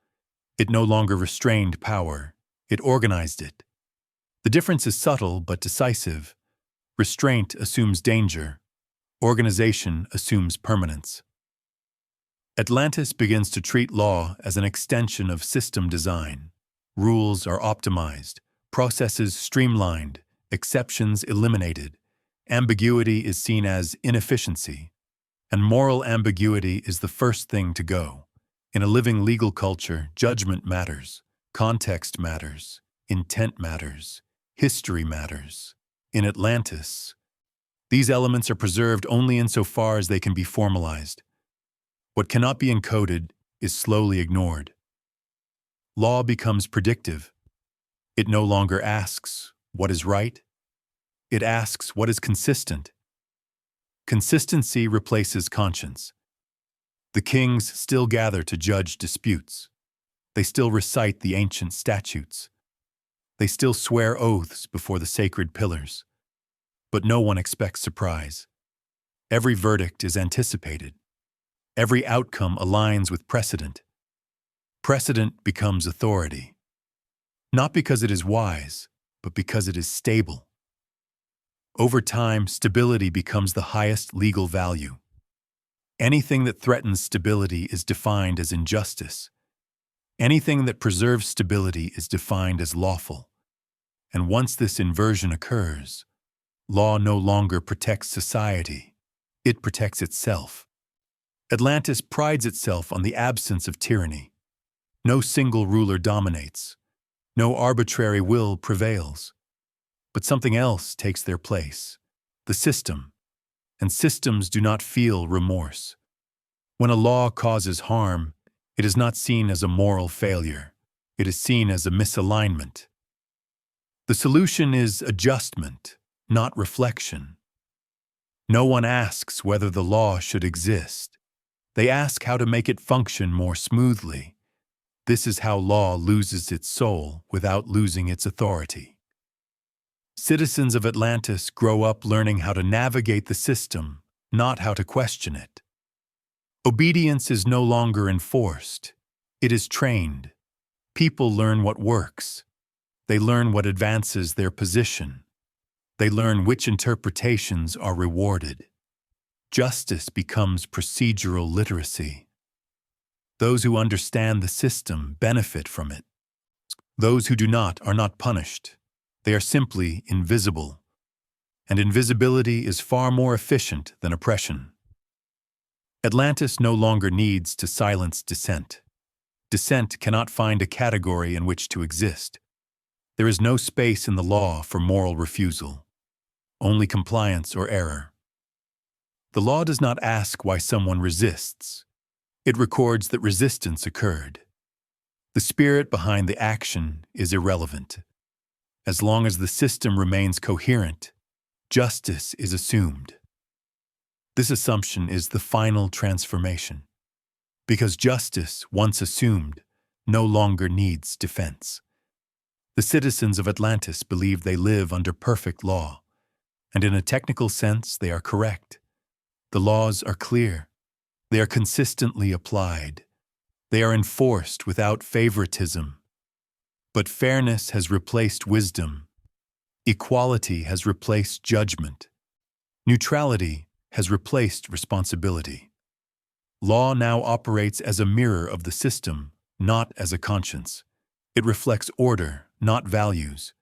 It no longer restrained power. It organized it. The difference is subtle but decisive. Restraint assumes danger. Organization assumes permanence. Atlantis begins to treat law as an extension of system design. Rules are optimized, processes streamlined, exceptions eliminated. Ambiguity is seen as inefficiency, and moral ambiguity is the first thing to go. In a living legal culture, judgment matters, context matters, intent matters, history matters. In Atlantis, these elements are preserved only insofar as they can be formalized. What cannot be encoded is slowly ignored. Law becomes predictive. It no longer asks what is right. It asks what is consistent. Consistency replaces conscience. The kings still gather to judge disputes. They still recite the ancient statutes. They still swear oaths before the sacred pillars. But no one expects surprise. Every verdict is anticipated. Every outcome aligns with precedent. Precedent becomes authority. Not because it is wise, but because it is stable. Over time, stability becomes the highest legal value. Anything that threatens stability is defined as injustice. Anything that preserves stability is defined as lawful. And once this inversion occurs, law no longer protects society. It protects itself. Atlantis prides itself on the absence of tyranny. No single ruler dominates. No arbitrary will prevails. But something else takes their place, the system. And systems do not feel remorse. When a law causes harm, it is not seen as a moral failure. It is seen as a misalignment. The solution is adjustment, not reflection. No one asks whether the law should exist. They ask how to make it function more smoothly. This is how law loses its soul without losing its authority. Citizens of Atlantis grow up learning how to navigate the system, not how to question it. Obedience is no longer enforced. It is trained. People learn what works. They learn what advances their position. They learn which interpretations are rewarded. Justice becomes procedural literacy. Those who understand the system benefit from it. Those who do not are not punished. They are simply invisible. And invisibility is far more efficient than oppression. Atlantis no longer needs to silence dissent. Dissent cannot find a category in which to exist. There is no space in the law for moral refusal, only compliance or error. The law does not ask why someone resists. It records that resistance occurred. The spirit behind the action is irrelevant. As long as the system remains coherent, justice is assumed. This assumption is the final transformation, because justice, once assumed, no longer needs defense. The citizens of Atlantis believe they live under perfect law, and in a technical sense they are correct. The laws are clear. They are consistently applied. They are enforced without favoritism. But fairness has replaced wisdom. Equality has replaced judgment. Neutrality has replaced responsibility. Law now operates as a mirror of the system, not as a conscience. It reflects order, not values.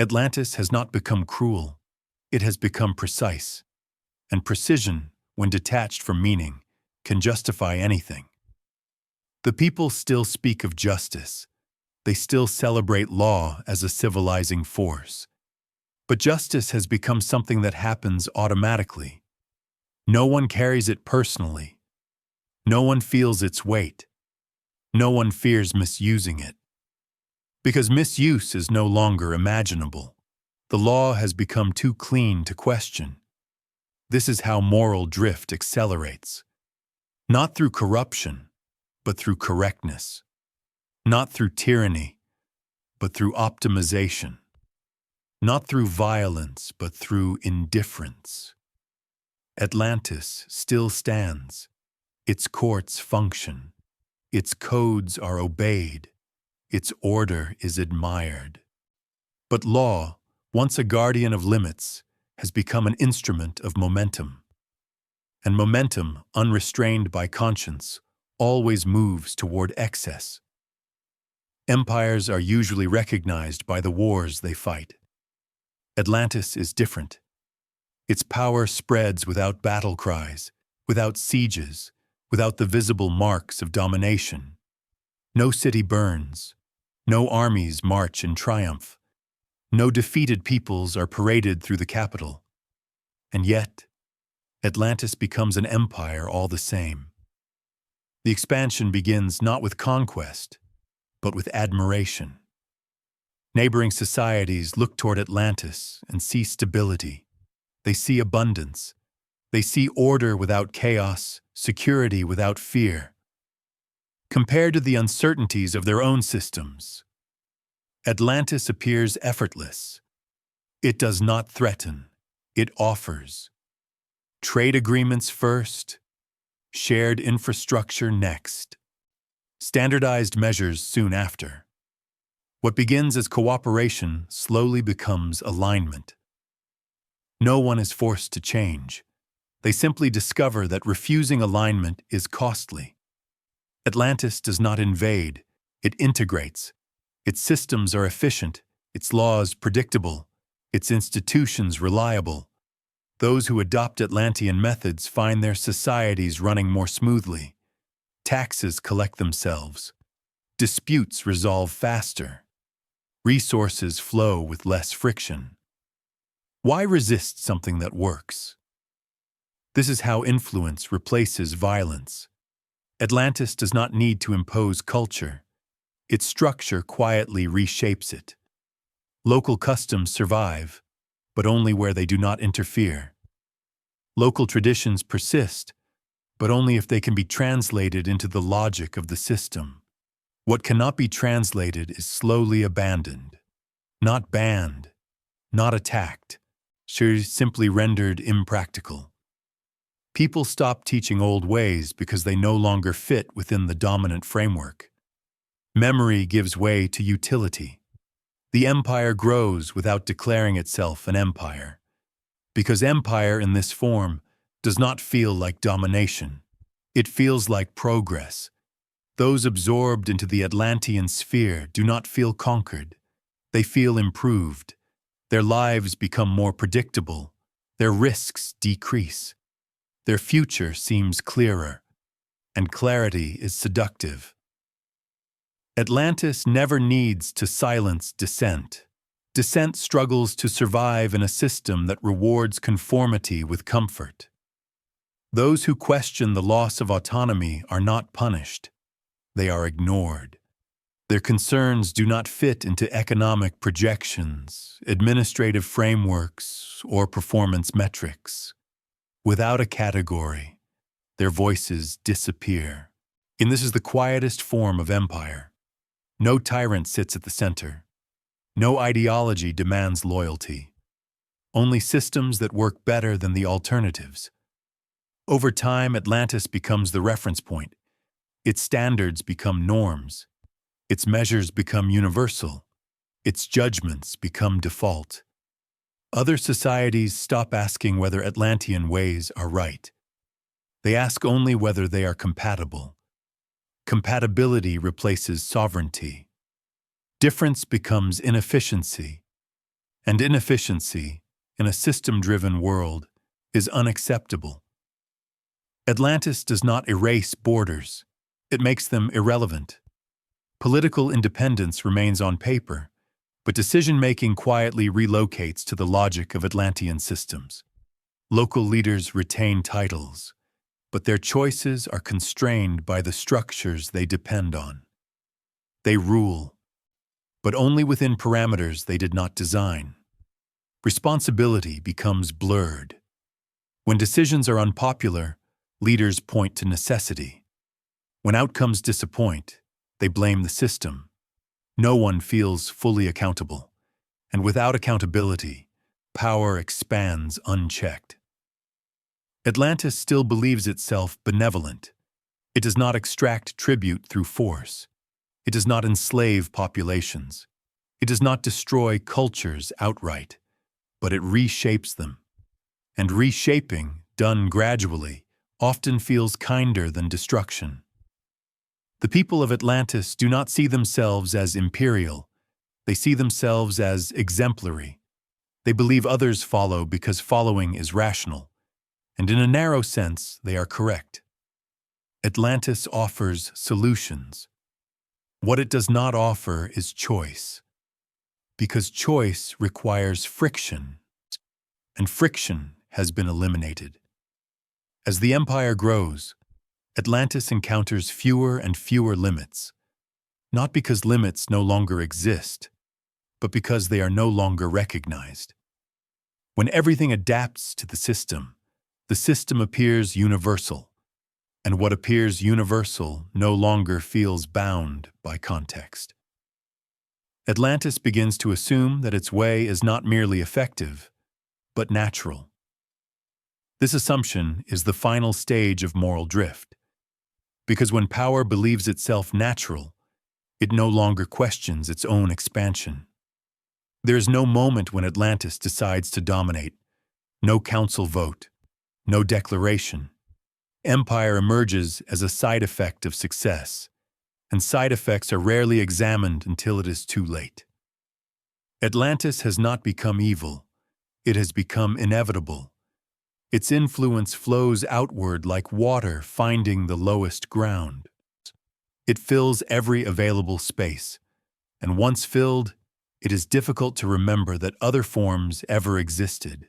Atlantis has not become cruel. It has become precise. And precision, when detached from meaning, can justify anything. The people still speak of justice. They still celebrate law as a civilizing force. But justice has become something that happens automatically. No one carries it personally. No one feels its weight. No one fears misusing it. Because misuse is no longer imaginable. The law has become too clean to question. This is how moral drift accelerates. Not through corruption, but through correctness. Not through tyranny, but through optimization. Not through violence, but through indifference. Atlantis still stands. Its courts function. Its codes are obeyed. Its order is admired. But law, once a guardian of limits, has become an instrument of momentum. And momentum, unrestrained by conscience, always moves toward excess. Empires are usually recognized by the wars they fight. Atlantis is different. Its power spreads without battle cries, without sieges, without the visible marks of domination. No city burns. No armies march in triumph. No defeated peoples are paraded through the capital. And yet, Atlantis becomes an empire all the same. The expansion begins not with conquest, but with admiration. Neighboring societies look toward Atlantis and see stability. They see abundance. They see order without chaos, security without fear. Compared to the uncertainties of their own systems, Atlantis appears effortless. It does not threaten. It offers. Trade agreements first, shared infrastructure next, standardized measures soon after. What begins as cooperation slowly becomes alignment. No one is forced to change. They simply discover that refusing alignment is costly. Atlantis does not invade, it integrates. Its systems are efficient, its laws predictable, its institutions reliable. Those who adopt Atlantean methods find their societies running more smoothly. Taxes collect themselves. Disputes resolve faster. Resources flow with less friction. Why resist something that works? This is how influence replaces violence. Atlantis does not need to impose culture. Its structure quietly reshapes it. Local customs survive, but only where they do not interfere. Local traditions persist, but only if they can be translated into the logic of the system. What cannot be translated is slowly abandoned, not banned, not attacked, simply rendered impractical. People stop teaching old ways because they no longer fit within the dominant framework. Memory gives way to utility. The empire grows without declaring itself an empire, because empire in this form does not feel like domination. It feels like progress. Those absorbed into the Atlantean sphere do not feel conquered. They feel improved. Their lives become more predictable. Their risks decrease. Their future seems clearer, and clarity is seductive. Atlantis never needs to silence dissent. Dissent struggles to survive in a system that rewards conformity with comfort. Those who question the loss of autonomy are not punished. They are ignored. Their concerns do not fit into economic projections, administrative frameworks, or performance metrics. Without a category, their voices disappear. And this is the quietest form of empire. No tyrant sits at the center. No ideology demands loyalty. Only systems that work better than the alternatives. Over time, Atlantis becomes the reference point. Its standards become norms. Its measures become universal. Its judgments become default. Other societies stop asking whether Atlantean ways are right. They ask only whether they are compatible. Compatibility replaces sovereignty. Difference becomes inefficiency. And inefficiency, in a system-driven world, is unacceptable. Atlantis does not erase borders. It makes them irrelevant. Political independence remains on paper, but decision-making quietly relocates to the logic of Atlantean systems. Local leaders retain titles, but their choices are constrained by the structures they depend on. They rule, but only within parameters they did not design. Responsibility becomes blurred. When decisions are unpopular, leaders point to necessity. When outcomes disappoint, they blame the system. No one feels fully accountable, and without accountability, power expands unchecked. Atlantis still believes itself benevolent. It does not extract tribute through force. It does not enslave populations. It does not destroy cultures outright, but it reshapes them. And reshaping, done gradually, often feels kinder than destruction. The people of Atlantis do not see themselves as imperial. They see themselves as exemplary. They believe others follow because following is rational. And in a narrow sense, they are correct. Atlantis offers solutions. What it does not offer is choice. Because choice requires friction, and friction has been eliminated. As the empire grows, Atlantis encounters fewer and fewer limits, not because limits no longer exist, but because they are no longer recognized. When everything adapts to the system appears universal, and what appears universal no longer feels bound by context. Atlantis begins to assume that its way is not merely effective, but natural. This assumption is the final stage of moral drift. Because when power believes itself natural, it no longer questions its own expansion. There is no moment when Atlantis decides to dominate, no council vote, no declaration. Empire emerges as a side effect of success, and side effects are rarely examined until it is too late. Atlantis has not become evil, it has become inevitable. Its influence flows outward like water finding the lowest ground. It fills every available space, and once filled, it is difficult to remember that other forms ever existed.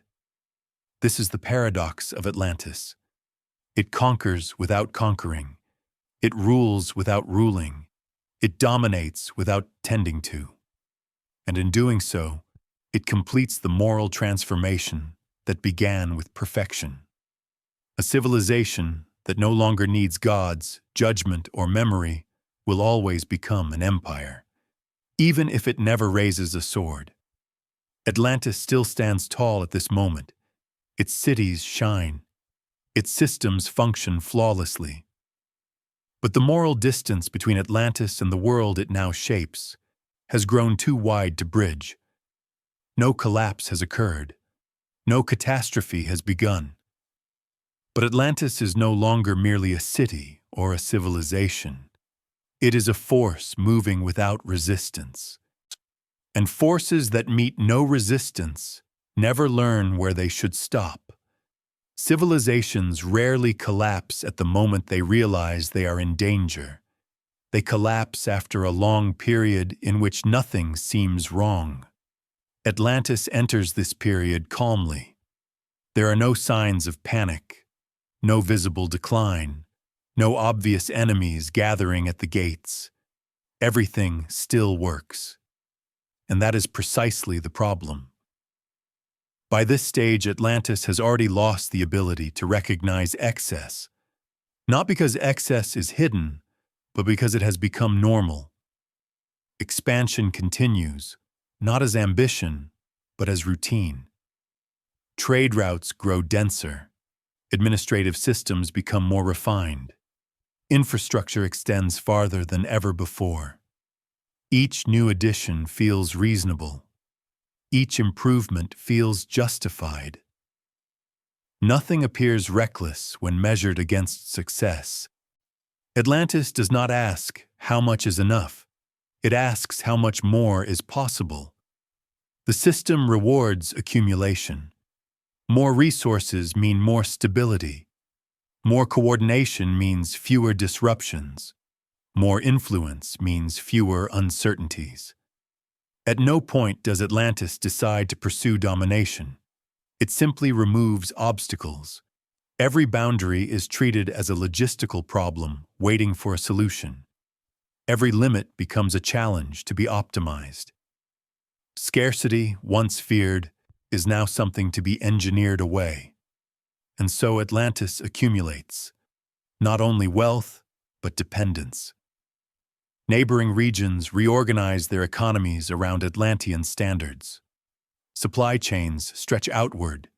This is the paradox of Atlantis. It conquers without conquering. It rules without ruling. It dominates without tending to. And in doing so, it completes the moral transformation that began with perfection. A civilization that no longer needs gods, judgment, or memory will always become an empire, even if it never raises a sword. Atlantis still stands tall at this moment. Its cities shine. Its systems function flawlessly. But the moral distance between Atlantis and the world it now shapes has grown too wide to bridge. No collapse has occurred. No catastrophe has begun. But Atlantis is no longer merely a city or a civilization. It is a force moving without resistance. And forces that meet no resistance never learn where they should stop. Civilizations rarely collapse at the moment they realize they are in danger. They collapse after a long period in which nothing seems wrong. Atlantis enters this period calmly. There are no signs of panic, no visible decline, no obvious enemies gathering at the gates. Everything still works. And that is precisely the problem. By this stage, Atlantis has already lost the ability to recognize excess, not because excess is hidden, but because it has become normal. Expansion continues, not as ambition, but as routine. Trade routes grow denser. Administrative systems become more refined. Infrastructure extends farther than ever before. Each new addition feels reasonable. Each improvement feels justified. Nothing appears reckless when measured against success. Atlantis does not ask how much is enough. It asks how much more is possible. The system rewards accumulation. More resources mean more stability. More coordination means fewer disruptions. More influence means fewer uncertainties. At no point does Atlantis decide to pursue domination. It simply removes obstacles. Every boundary is treated as a logistical problem waiting for a solution. Every limit becomes a challenge to be optimized. Scarcity, once feared, is now something to be engineered away. And so Atlantis accumulates, not only wealth, but dependence. Neighboring regions reorganize their economies around Atlantean standards. Supply chains stretch outward,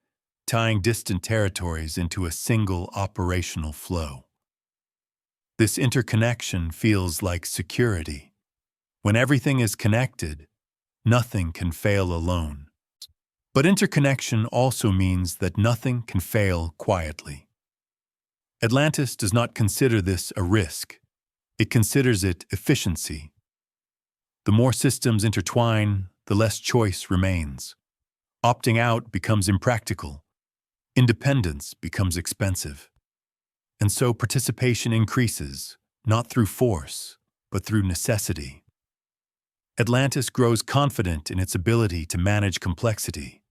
tying distant territories into a single operational flow. This interconnection feels like security. When everything is connected, nothing can fail alone. But interconnection also means that nothing can fail quietly. Atlantis does not consider this a risk. It considers it efficiency. The more systems intertwine, the less choice remains. Opting out becomes impractical. Independence becomes expensive. And so participation increases, not through force, but through necessity. Atlantis grows confident in its ability to manage complexity.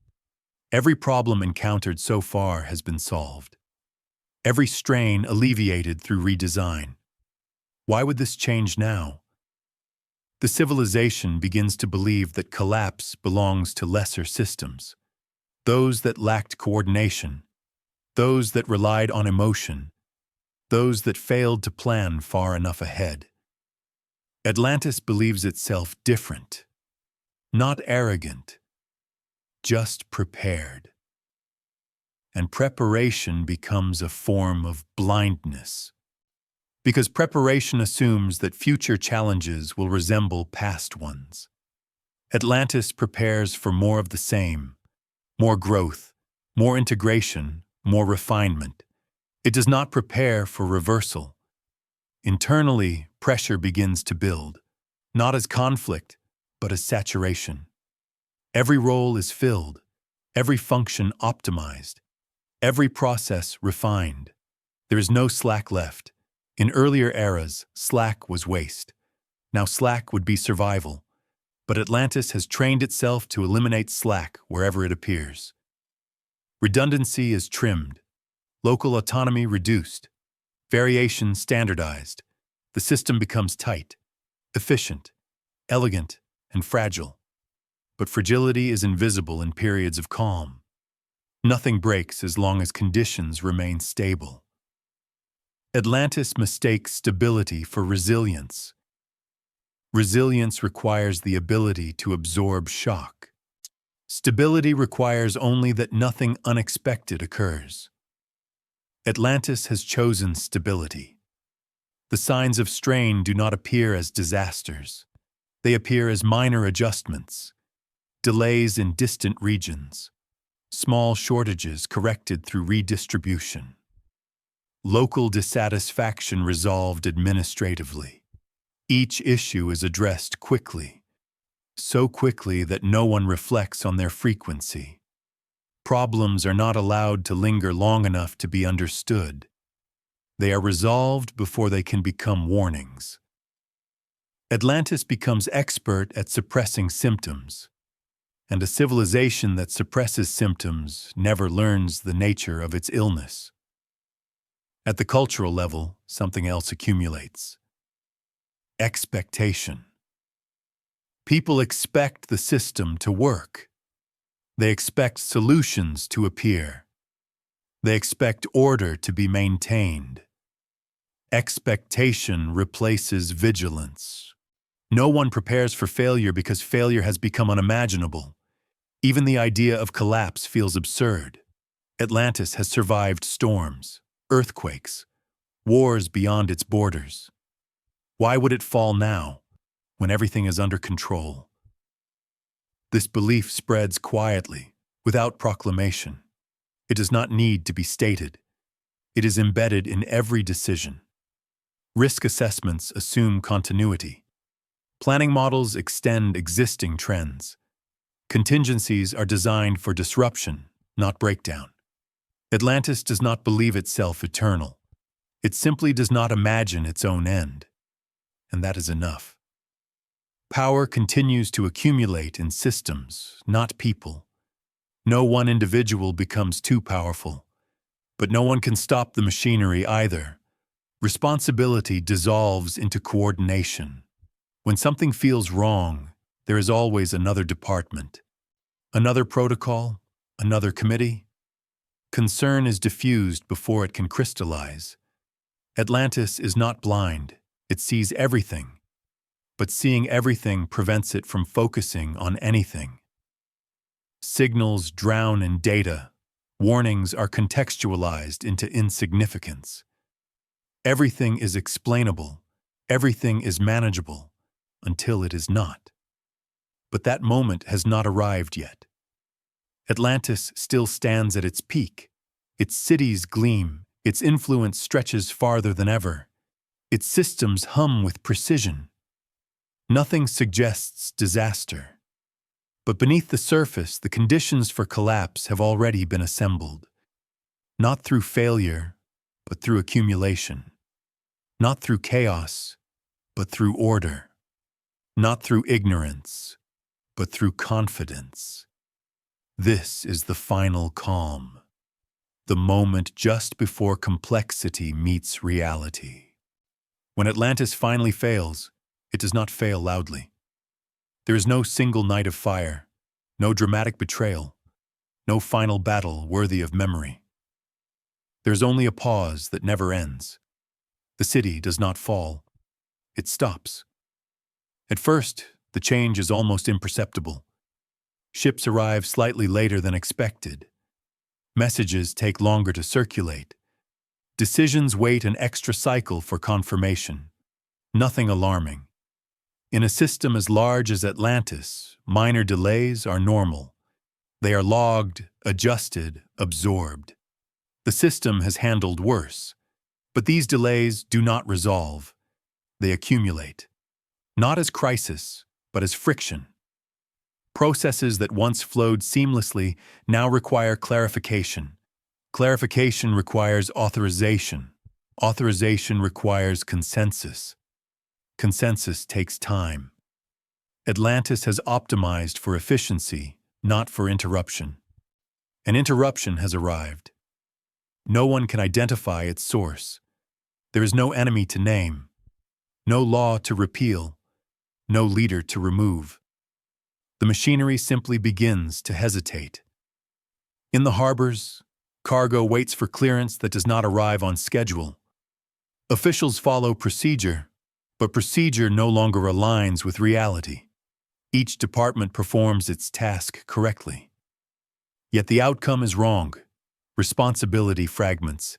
Every problem encountered so far has been solved. Every strain alleviated through redesign. Why would this change now? The civilization begins to believe that collapse belongs to lesser systems. Those that lacked coordination, those that relied on emotion, those that failed to plan far enough ahead. Atlantis believes itself different, not arrogant, just prepared. And preparation becomes a form of blindness. Because preparation assumes that future challenges will resemble past ones. Atlantis prepares for more of the same, more growth, more integration, more refinement. It does not prepare for reversal. Internally, pressure begins to build, not as conflict, but as saturation. Every role is filled, every function optimized, every process refined. There is no slack left. In earlier eras, slack was waste. Now slack would be survival. But Atlantis has trained itself to eliminate slack wherever it appears. Redundancy is trimmed, local autonomy reduced, variation standardized. The system becomes tight, efficient, elegant, and fragile. But fragility is invisible in periods of calm. Nothing breaks as long as conditions remain stable. Atlantis mistakes stability for resilience. Resilience requires the ability to absorb shock. Stability requires only that nothing unexpected occurs. Atlantis has chosen stability. The signs of strain do not appear as disasters. They appear as minor adjustments, delays in distant regions, small shortages corrected through redistribution, local dissatisfaction resolved administratively. Each issue is addressed quickly, so quickly that no one reflects on their frequency. Problems are not allowed to linger long enough to be understood. They are resolved before they can become warnings. Atlantis becomes expert at suppressing symptoms, and a civilization that suppresses symptoms never learns the nature of its illness. At the cultural level, something else accumulates. Expectation. People expect the system to work. They expect solutions to appear. They expect order to be maintained. Expectation replaces vigilance. No one prepares for failure because failure has become unimaginable. Even the idea of collapse feels absurd. Atlantis has survived storms, earthquakes, wars beyond its borders. Why would it fall now, when everything is under control? This belief spreads quietly, without proclamation. It does not need to be stated. It is embedded in every decision. Risk assessments assume continuity. Planning models extend existing trends. Contingencies are designed for disruption, not breakdown. Atlantis does not believe itself eternal. It simply does not imagine its own end. And that is enough. Power continues to accumulate in systems, not people. No one individual becomes too powerful, but no one can stop the machinery either. Responsibility dissolves into coordination. When something feels wrong, there is always another department, another protocol, another committee. Concern is diffused before it can crystallize. Atlantis is not blind. It sees everything. But seeing everything prevents it from focusing on anything. Signals drown in data. Warnings are contextualized into insignificance. Everything is explainable. Everything is manageable, until it is not. But that moment has not arrived yet. Atlantis still stands at its peak. Its cities gleam. Its influence stretches farther than ever. Its systems hum with precision. Nothing suggests disaster. But beneath the surface, the conditions for collapse have already been assembled. Not through failure, but through accumulation. Not through chaos, but through order. Not through ignorance, but through confidence. This is the final calm. The moment just before complexity meets reality. When Atlantis finally fails, it does not fail loudly. There is no single night of fire, no dramatic betrayal, no final battle worthy of memory. There is only a pause that never ends. The city does not fall. It stops. At first, the change is almost imperceptible. Ships arrive slightly later than expected. Messages take longer to circulate. Decisions wait an extra cycle for confirmation. Nothing alarming. In a system as large as Atlantis, minor delays are normal. They are logged, adjusted, absorbed. The system has handled worse. But these delays do not resolve. They accumulate. Not as crisis, but as friction. Processes that once flowed seamlessly now require clarification. Clarification requires authorization. Authorization requires consensus. Consensus takes time. Atlantis has optimized for efficiency, not for interruption. An interruption has arrived. No one can identify its source. There is no enemy to name, no law to repeal, no leader to remove. The machinery simply begins to hesitate. In the harbors, cargo waits for clearance that does not arrive on schedule. Officials follow procedure, But procedure no longer aligns with reality. Each department performs its task correctly. Yet the outcome is wrong. Responsibility fragments.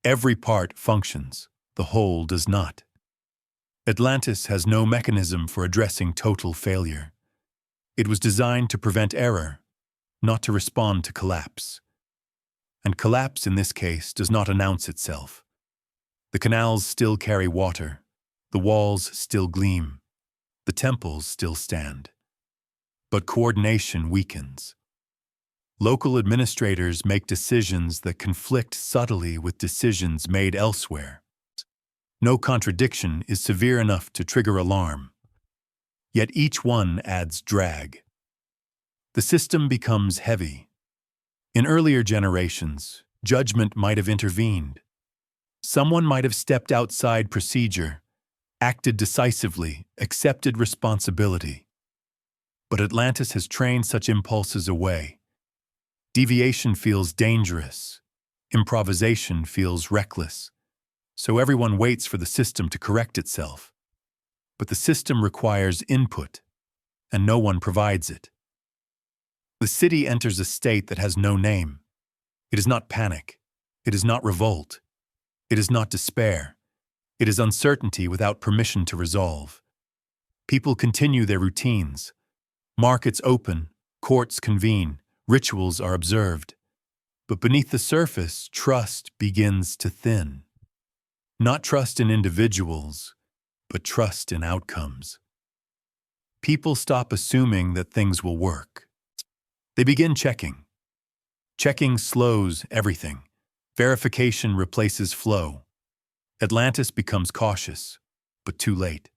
Every part functions, the whole does not. Atlantis has no mechanism for addressing total failure. It was designed to prevent error, not to respond to collapse. And collapse in this case does not announce itself. The canals still carry water, the walls still gleam, the temples still stand. But coordination weakens. Local administrators make decisions that conflict subtly with decisions made elsewhere. No contradiction is severe enough to trigger alarm. Yet each one adds drag. The system becomes heavy. In earlier generations, judgment might have intervened. Someone might have stepped outside procedure, acted decisively, accepted responsibility. But Atlantis has trained such impulses away. Deviation feels dangerous. Improvisation feels reckless. So everyone waits for the system to correct itself. But the system requires input, and no one provides it. The city enters a state that has no name. It is not panic. It is not revolt. It is not despair. It is uncertainty without permission to resolve. People continue their routines. Markets open, courts convene, rituals are observed. But beneath the surface, trust begins to thin. Not trust in individuals, but trust in outcomes. People stop assuming that things will work. They begin checking. Checking slows everything. Verification replaces flow. Atlantis becomes cautious, but too late.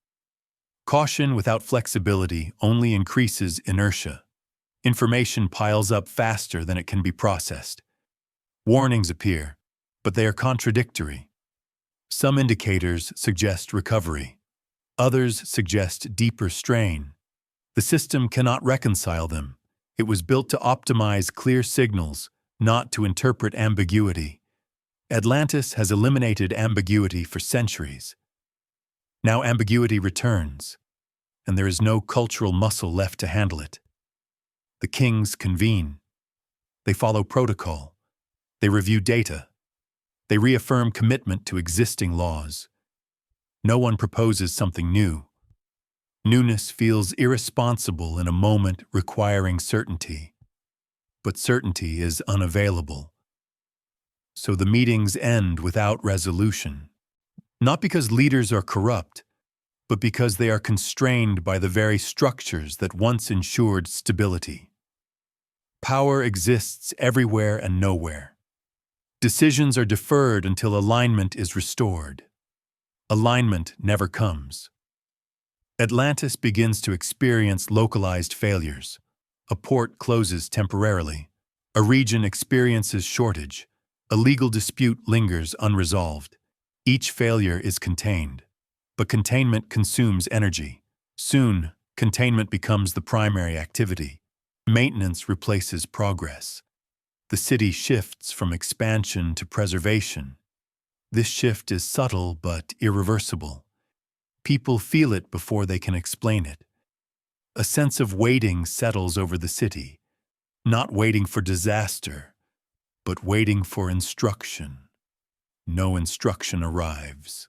Caution without flexibility only increases inertia. Information piles up faster than it can be processed. Warnings appear, but they are contradictory. Some indicators suggest recovery. Others suggest deeper strain. The system cannot reconcile them. It was built to optimize clear signals, not to interpret ambiguity. Atlantis has eliminated ambiguity for centuries. Now ambiguity returns, and there is no cultural muscle left to handle it. The kings convene. They follow protocol. They review data. They reaffirm commitment to existing laws. No one proposes something new. Newness feels irresponsible in a moment requiring certainty. But certainty is unavailable. So the meetings end without resolution. Not because leaders are corrupt, but because they are constrained by the very structures that once ensured stability. Power exists everywhere and nowhere. Decisions are deferred until alignment is restored. Alignment never comes. Atlantis begins to experience localized failures. A port closes temporarily. A region experiences shortage. A legal dispute lingers unresolved. Each failure is contained. But containment consumes energy. Soon, containment becomes the primary activity. Maintenance replaces progress. The city shifts from expansion to preservation. This shift is subtle but irreversible. People feel it before they can explain it. A sense of waiting settles over the city, not waiting for disaster, but waiting for instruction. No instruction arrives.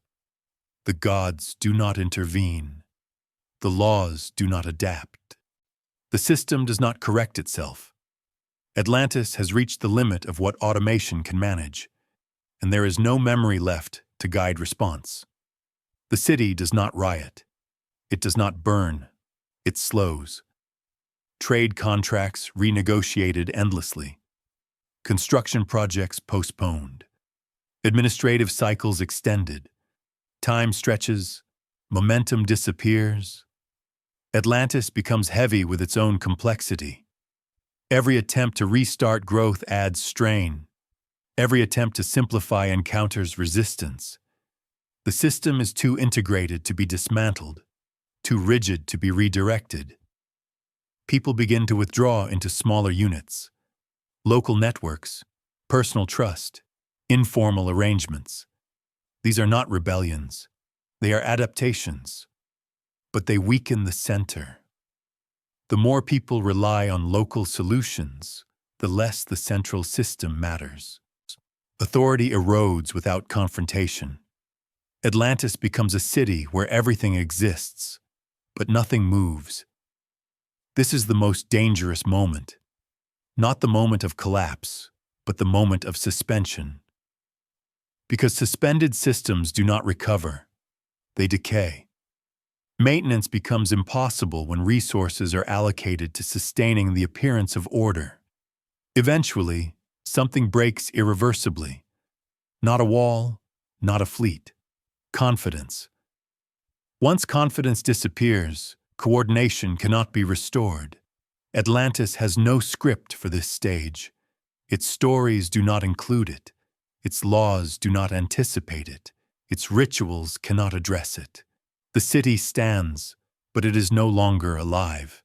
The gods do not intervene. The laws do not adapt. The system does not correct itself. Atlantis has reached the limit of what automation can manage, and there is no memory left to guide response. The city does not riot. It does not burn. It slows. Trade contracts renegotiated endlessly. Construction projects postponed. Administrative cycles extended. Time stretches. Momentum disappears. Atlantis becomes heavy with its own complexity. Every attempt to restart growth adds strain. Every attempt to simplify encounters resistance. The system is too integrated to be dismantled, too rigid to be redirected. People begin to withdraw into smaller units. Local networks, personal trust, informal arrangements. These are not rebellions. They are adaptations, but they weaken the center. The more people rely on local solutions, the less the central system matters. Authority erodes without confrontation. Atlantis becomes a city where everything exists, but nothing moves. This is the most dangerous moment. Not the moment of collapse, but the moment of suspension. Because suspended systems do not recover, they decay. Maintenance becomes impossible when resources are allocated to sustaining the appearance of order. Eventually, something breaks irreversibly. Not a wall, not a fleet. Confidence. Once confidence disappears, coordination cannot be restored. Atlantis has no script for this stage. Its stories do not include it. Its laws do not anticipate it. Its rituals cannot address it. The city stands, but it is no longer alive.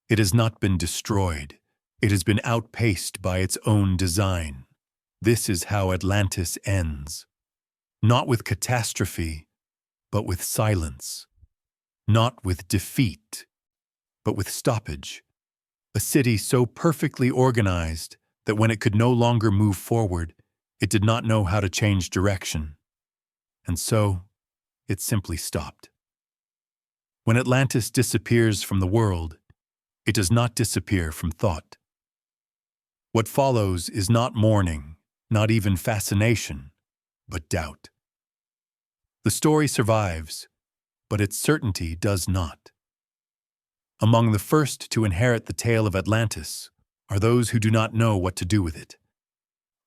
It has not been destroyed. It has been outpaced by its own design. This is how Atlantis ends. Not with catastrophe, but with silence. Not with defeat, but with stoppage. A city so perfectly organized that when it could no longer move forward, it did not know how to change direction. And so, it simply stopped. When Atlantis disappears from the world, it does not disappear from thought. What follows is not mourning, not even fascination, but doubt. The story survives, but its certainty does not. Among the first to inherit the tale of Atlantis are those who do not know what to do with it.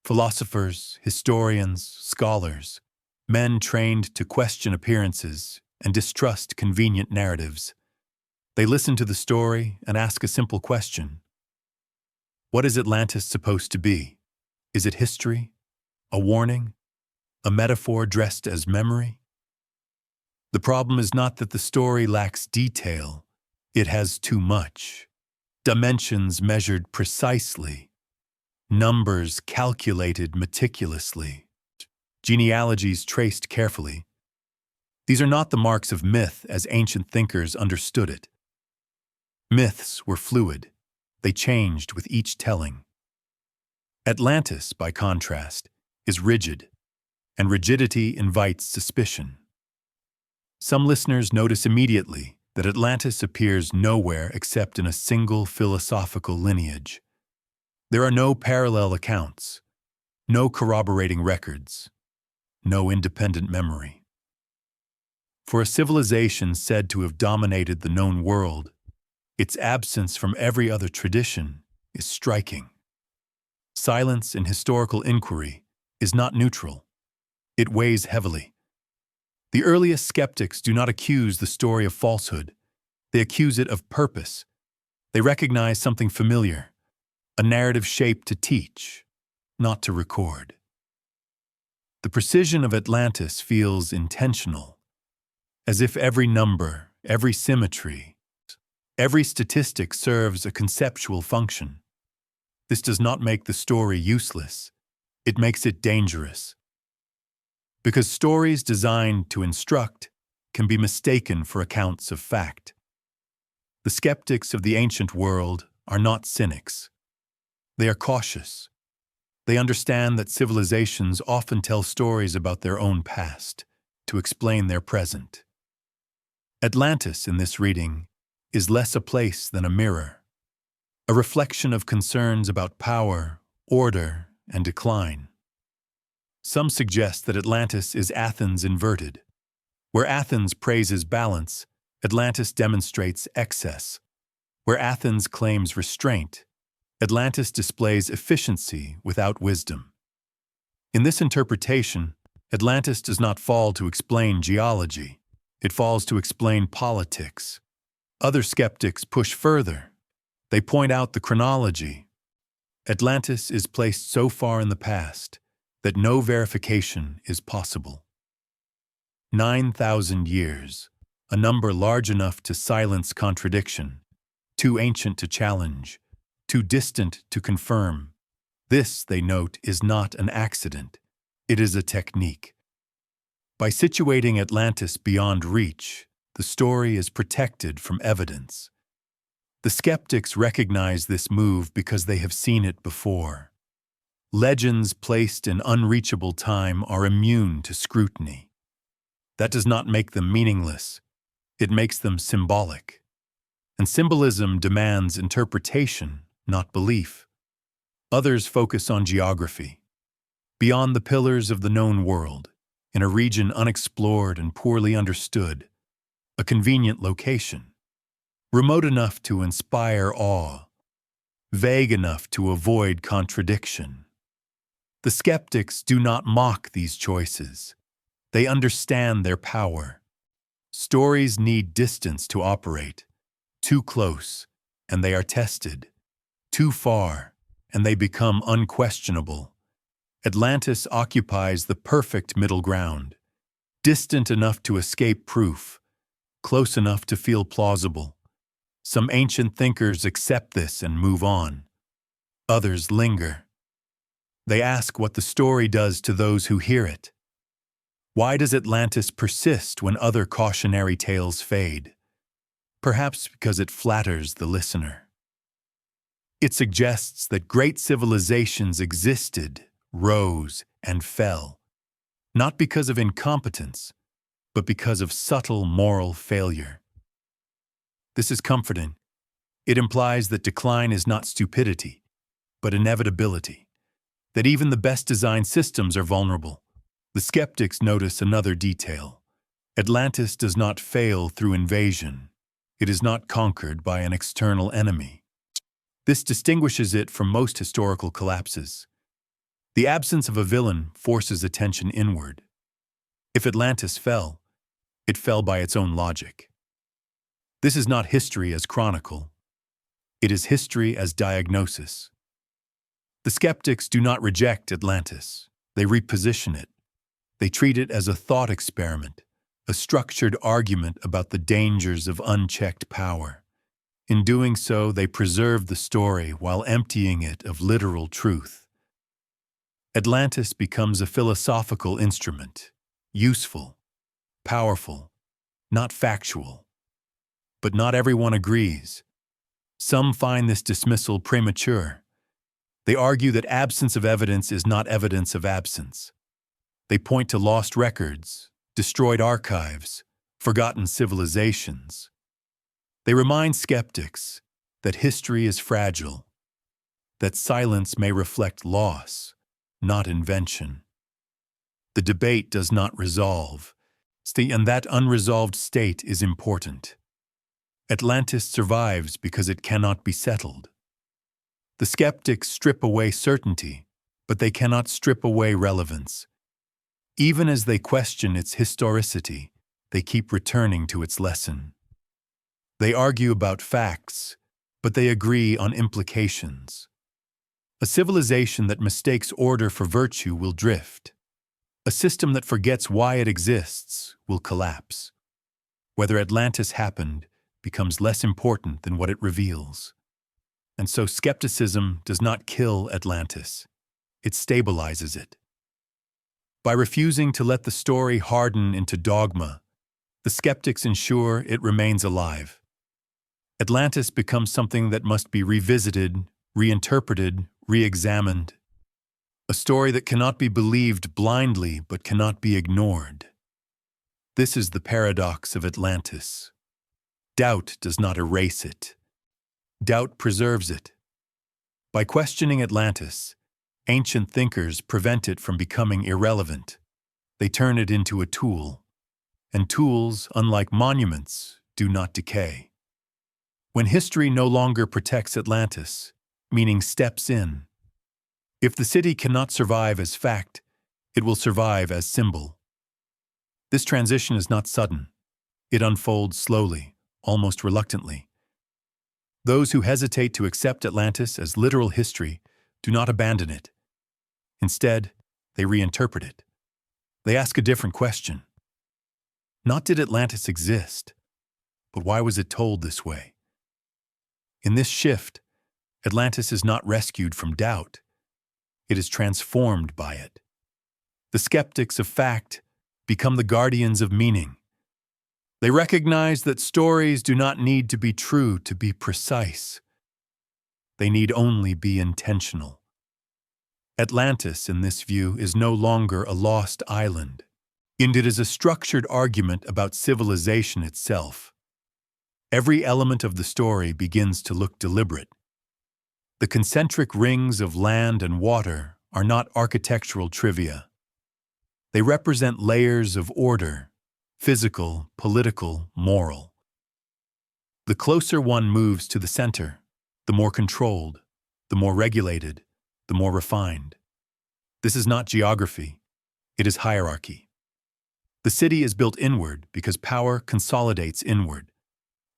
Philosophers, historians, scholars, men trained to question appearances and distrust convenient narratives. They listen to the story and ask a simple question. What is Atlantis supposed to be? Is it history? A warning? A metaphor dressed as memory? The problem is not that the story lacks detail. It has too much. Dimensions measured precisely. Numbers calculated meticulously. Genealogies traced carefully. These are not the marks of myth as ancient thinkers understood it. Myths were fluid. They changed with each telling. Atlantis, by contrast, is rigid, and rigidity invites suspicion. Some listeners notice immediately that Atlantis appears nowhere except in a single philosophical lineage. There are no parallel accounts, no corroborating records, no independent memory. For a civilization said to have dominated the known world, its absence from every other tradition is striking. Silence in historical inquiry is not neutral. It weighs heavily. The earliest skeptics do not accuse the story of falsehood. They accuse it of purpose. They recognize something familiar, a narrative shaped to teach, not to record. The precision of Atlantis feels intentional, as if every number, every symmetry, every statistic serves a conceptual function. This does not make the story useless. It makes it dangerous. Because stories designed to instruct can be mistaken for accounts of fact. The skeptics of the ancient world are not cynics. They are cautious. They understand that civilizations often tell stories about their own past to explain their present. Atlantis, in this reading, is less a place than a mirror, a reflection of concerns about power, order, and decline. Some suggest that Atlantis is Athens inverted. Where Athens praises balance, Atlantis demonstrates excess. Where Athens claims restraint, Atlantis displays efficiency without wisdom. In this interpretation, Atlantis does not fall to explain geology. It falls to explain politics. Other skeptics push further. They point out the chronology. Atlantis is placed so far in the past that no verification is possible. 9,000 years, a number large enough to silence contradiction, too ancient to challenge, too distant to confirm. This, they note, is not an accident. It is a technique. By situating Atlantis beyond reach, the story is protected from evidence. The skeptics recognize this move because they have seen it before. Legends placed in unreachable time are immune to scrutiny. That does not make them meaningless. It makes them symbolic. And symbolism demands interpretation, not belief. Others focus on geography. Beyond the pillars of the known world, in a region unexplored and poorly understood, a convenient location, remote enough to inspire awe, vague enough to avoid contradiction. The skeptics do not mock these choices. They understand their power. Stories need distance to operate. Too close, and they are tested. Too far, and they become unquestionable. Atlantis occupies the perfect middle ground, distant enough to escape proof, close enough to feel plausible. Some ancient thinkers accept this and move on. Others linger. They ask what the story does to those who hear it. Why does Atlantis persist when other cautionary tales fade? Perhaps because it flatters the listener. It suggests that great civilizations existed, rose, and fell, not because of incompetence, but because of subtle moral failure. This is comforting. It implies that decline is not stupidity, but inevitability, that even the best designed systems are vulnerable. The skeptics notice another detail. Atlantis does not fail through invasion. It is not conquered by an external enemy. This distinguishes it from most historical collapses. The absence of a villain forces attention inward. If Atlantis fell, it fell by its own logic. This is not history as chronicle. It is history as diagnosis. The skeptics do not reject Atlantis. They reposition it. They treat it as a thought experiment, a structured argument about the dangers of unchecked power. In doing so, they preserve the story while emptying it of literal truth. Atlantis becomes a philosophical instrument, useful, powerful, not factual. But not everyone agrees. Some find this dismissal premature. They argue that absence of evidence is not evidence of absence. They point to lost records, destroyed archives, forgotten civilizations. They remind skeptics that history is fragile, that silence may reflect loss, not invention. The debate does not resolve, and that unresolved state is important. Atlantis survives because it cannot be settled. The skeptics strip away certainty, but they cannot strip away relevance. Even as they question its historicity, they keep returning to its lesson. They argue about facts, but they agree on implications. A civilization that mistakes order for virtue will drift. A system that forgets why it exists will collapse. Whether Atlantis happened becomes less important than what it reveals. And so skepticism does not kill Atlantis. It stabilizes it. By refusing to let the story harden into dogma, the skeptics ensure it remains alive. Atlantis becomes something that must be revisited, reinterpreted, re-examined. A story that cannot be believed blindly but cannot be ignored. This is the paradox of Atlantis. Doubt does not erase it. Doubt preserves it. By questioning Atlantis, ancient thinkers prevent it from becoming irrelevant. They turn it into a tool. And tools, unlike monuments, do not decay. When history no longer protects Atlantis, meaning steps in, if the city cannot survive as fact, it will survive as symbol. This transition is not sudden. It unfolds slowly, almost reluctantly. Those who hesitate to accept Atlantis as literal history do not abandon it. Instead, they reinterpret it. They ask a different question. Not did Atlantis exist, but why was it told this way? In this shift, Atlantis is not rescued from doubt. It is transformed by it. The skeptics of fact become the guardians of meaning. They recognize that stories do not need to be true to be precise. They need only be intentional. Atlantis, in this view, is no longer a lost island, and it is a structured argument about civilization itself. Every element of the story begins to look deliberate. The concentric rings of land and water are not architectural trivia. They represent layers of order, physical, political, moral. The closer one moves to the center, the more controlled, the more regulated, the more refined. This is not geography, it is hierarchy. The city is built inward because power consolidates inward,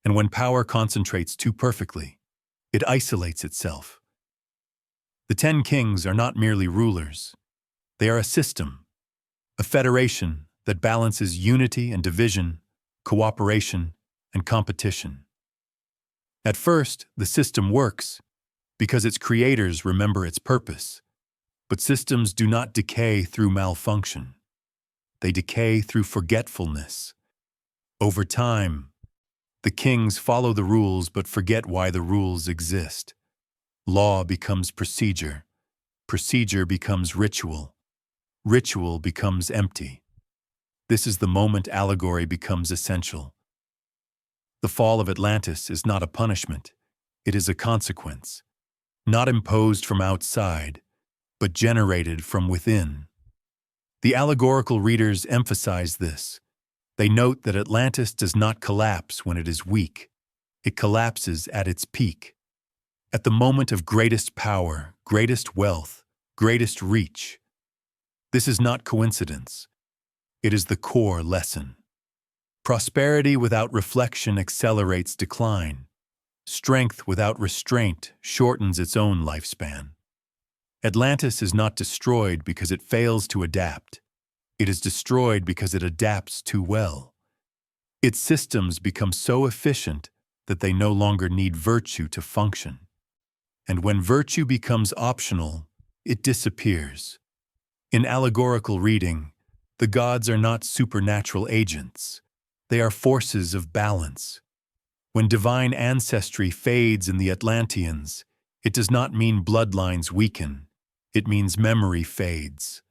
and when power concentrates too perfectly, it isolates itself. The 10 kings are not merely rulers, they are a system, a federation that balances unity and division, cooperation and competition. At first, the system works because its creators remember its purpose, but systems do not decay through malfunction. They decay through forgetfulness. Over time, the kings follow the rules but forget why the rules exist. Law becomes procedure. Procedure becomes ritual. Ritual becomes empty. This is the moment allegory becomes essential. The fall of Atlantis is not a punishment. It is a consequence, not imposed from outside, but generated from within. The allegorical readers emphasize this. They note that Atlantis does not collapse when it is weak. It collapses at its peak. At the moment of greatest power, greatest wealth, greatest reach. This is not coincidence. It is the core lesson. Prosperity without reflection accelerates decline. Strength without restraint shortens its own lifespan. Atlantis is not destroyed because it fails to adapt. It is destroyed because it adapts too well. Its systems become so efficient that they no longer need virtue to function. And when virtue becomes optional, it disappears. In allegorical reading, the gods are not supernatural agents. They are forces of balance. When divine ancestry fades in the Atlanteans, it does not mean bloodlines weaken. It means memory fades.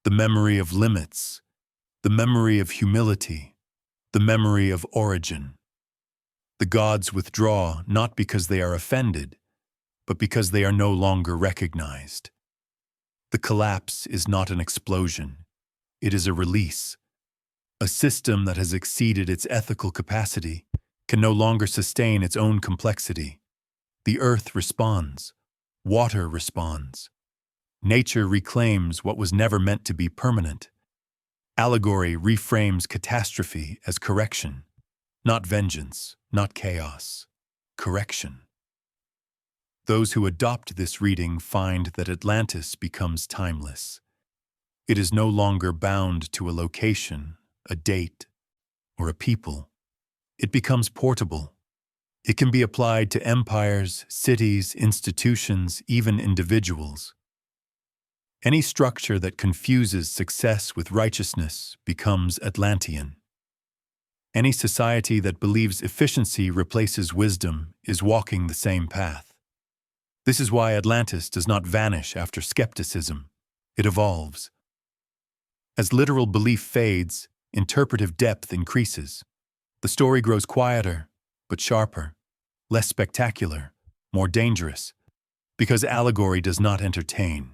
The memory of limits, the memory of humility, the memory of origin. The gods withdraw not because they are offended, but because they are no longer recognized. The collapse is not an explosion. It is a release. A system that has exceeded its ethical capacity can no longer sustain its own complexity. The earth responds. Water responds. Nature reclaims what was never meant to be permanent. Allegory reframes catastrophe as correction, not vengeance, not chaos, correction. Those who adopt this reading find that Atlantis becomes timeless. It is no longer bound to a location, a date, or a people. It becomes portable. It can be applied to empires, cities, institutions, even individuals. Any structure that confuses success with righteousness becomes Atlantean. Any society that believes efficiency replaces wisdom is walking the same path. This is why Atlantis does not vanish after skepticism. It evolves. As literal belief fades, interpretive depth increases. The story grows quieter, but sharper, less spectacular, more dangerous, because allegory does not entertain.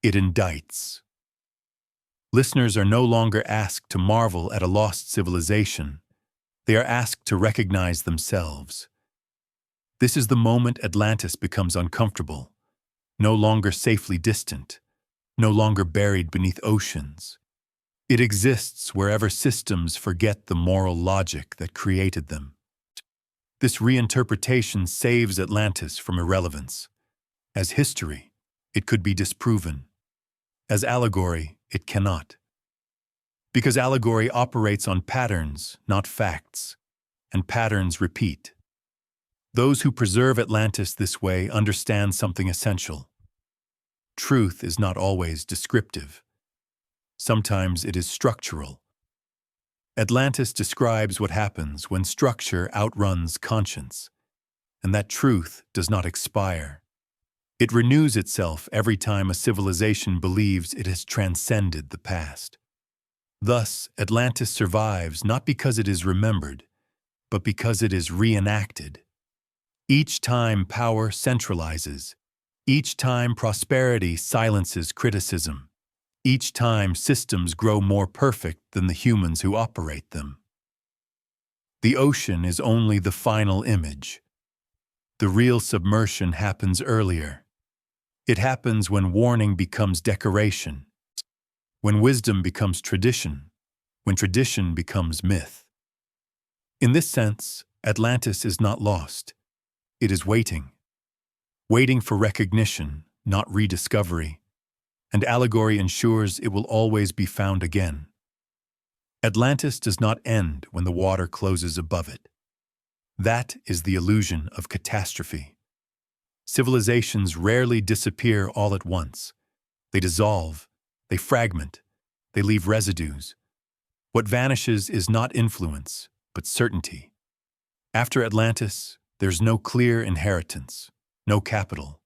It indicts. Listeners are no longer asked to marvel at a lost civilization. They are asked to recognize themselves. This is the moment Atlantis becomes uncomfortable, no longer safely distant, no longer buried beneath oceans. It exists wherever systems forget the moral logic that created them. This reinterpretation saves Atlantis from irrelevance. As history, it could be disproven. As allegory, it cannot. Because allegory operates on patterns, not facts, and patterns repeat. Those who preserve Atlantis this way understand something essential. Truth is not always descriptive. Sometimes it is structural. Atlantis describes what happens when structure outruns conscience, and that truth does not expire. It renews itself every time a civilization believes it has transcended the past. Thus, Atlantis survives not because it is remembered, but because it is reenacted. Each time power centralizes, each time prosperity silences criticism, each time systems grow more perfect than the humans who operate them. The ocean is only the final image. The real submersion happens earlier. It happens when warning becomes decoration, when wisdom becomes tradition, when tradition becomes myth. In this sense, Atlantis is not lost. It is waiting for recognition, not rediscovery, and allegory ensures it will always be found again. Atlantis does not end when the water closes above it. That is the illusion of catastrophe. Civilizations rarely disappear all at once. They dissolve, they fragment, they leave residues. What vanishes is not influence, but certainty. After Atlantis, there's no clear inheritance, no capital,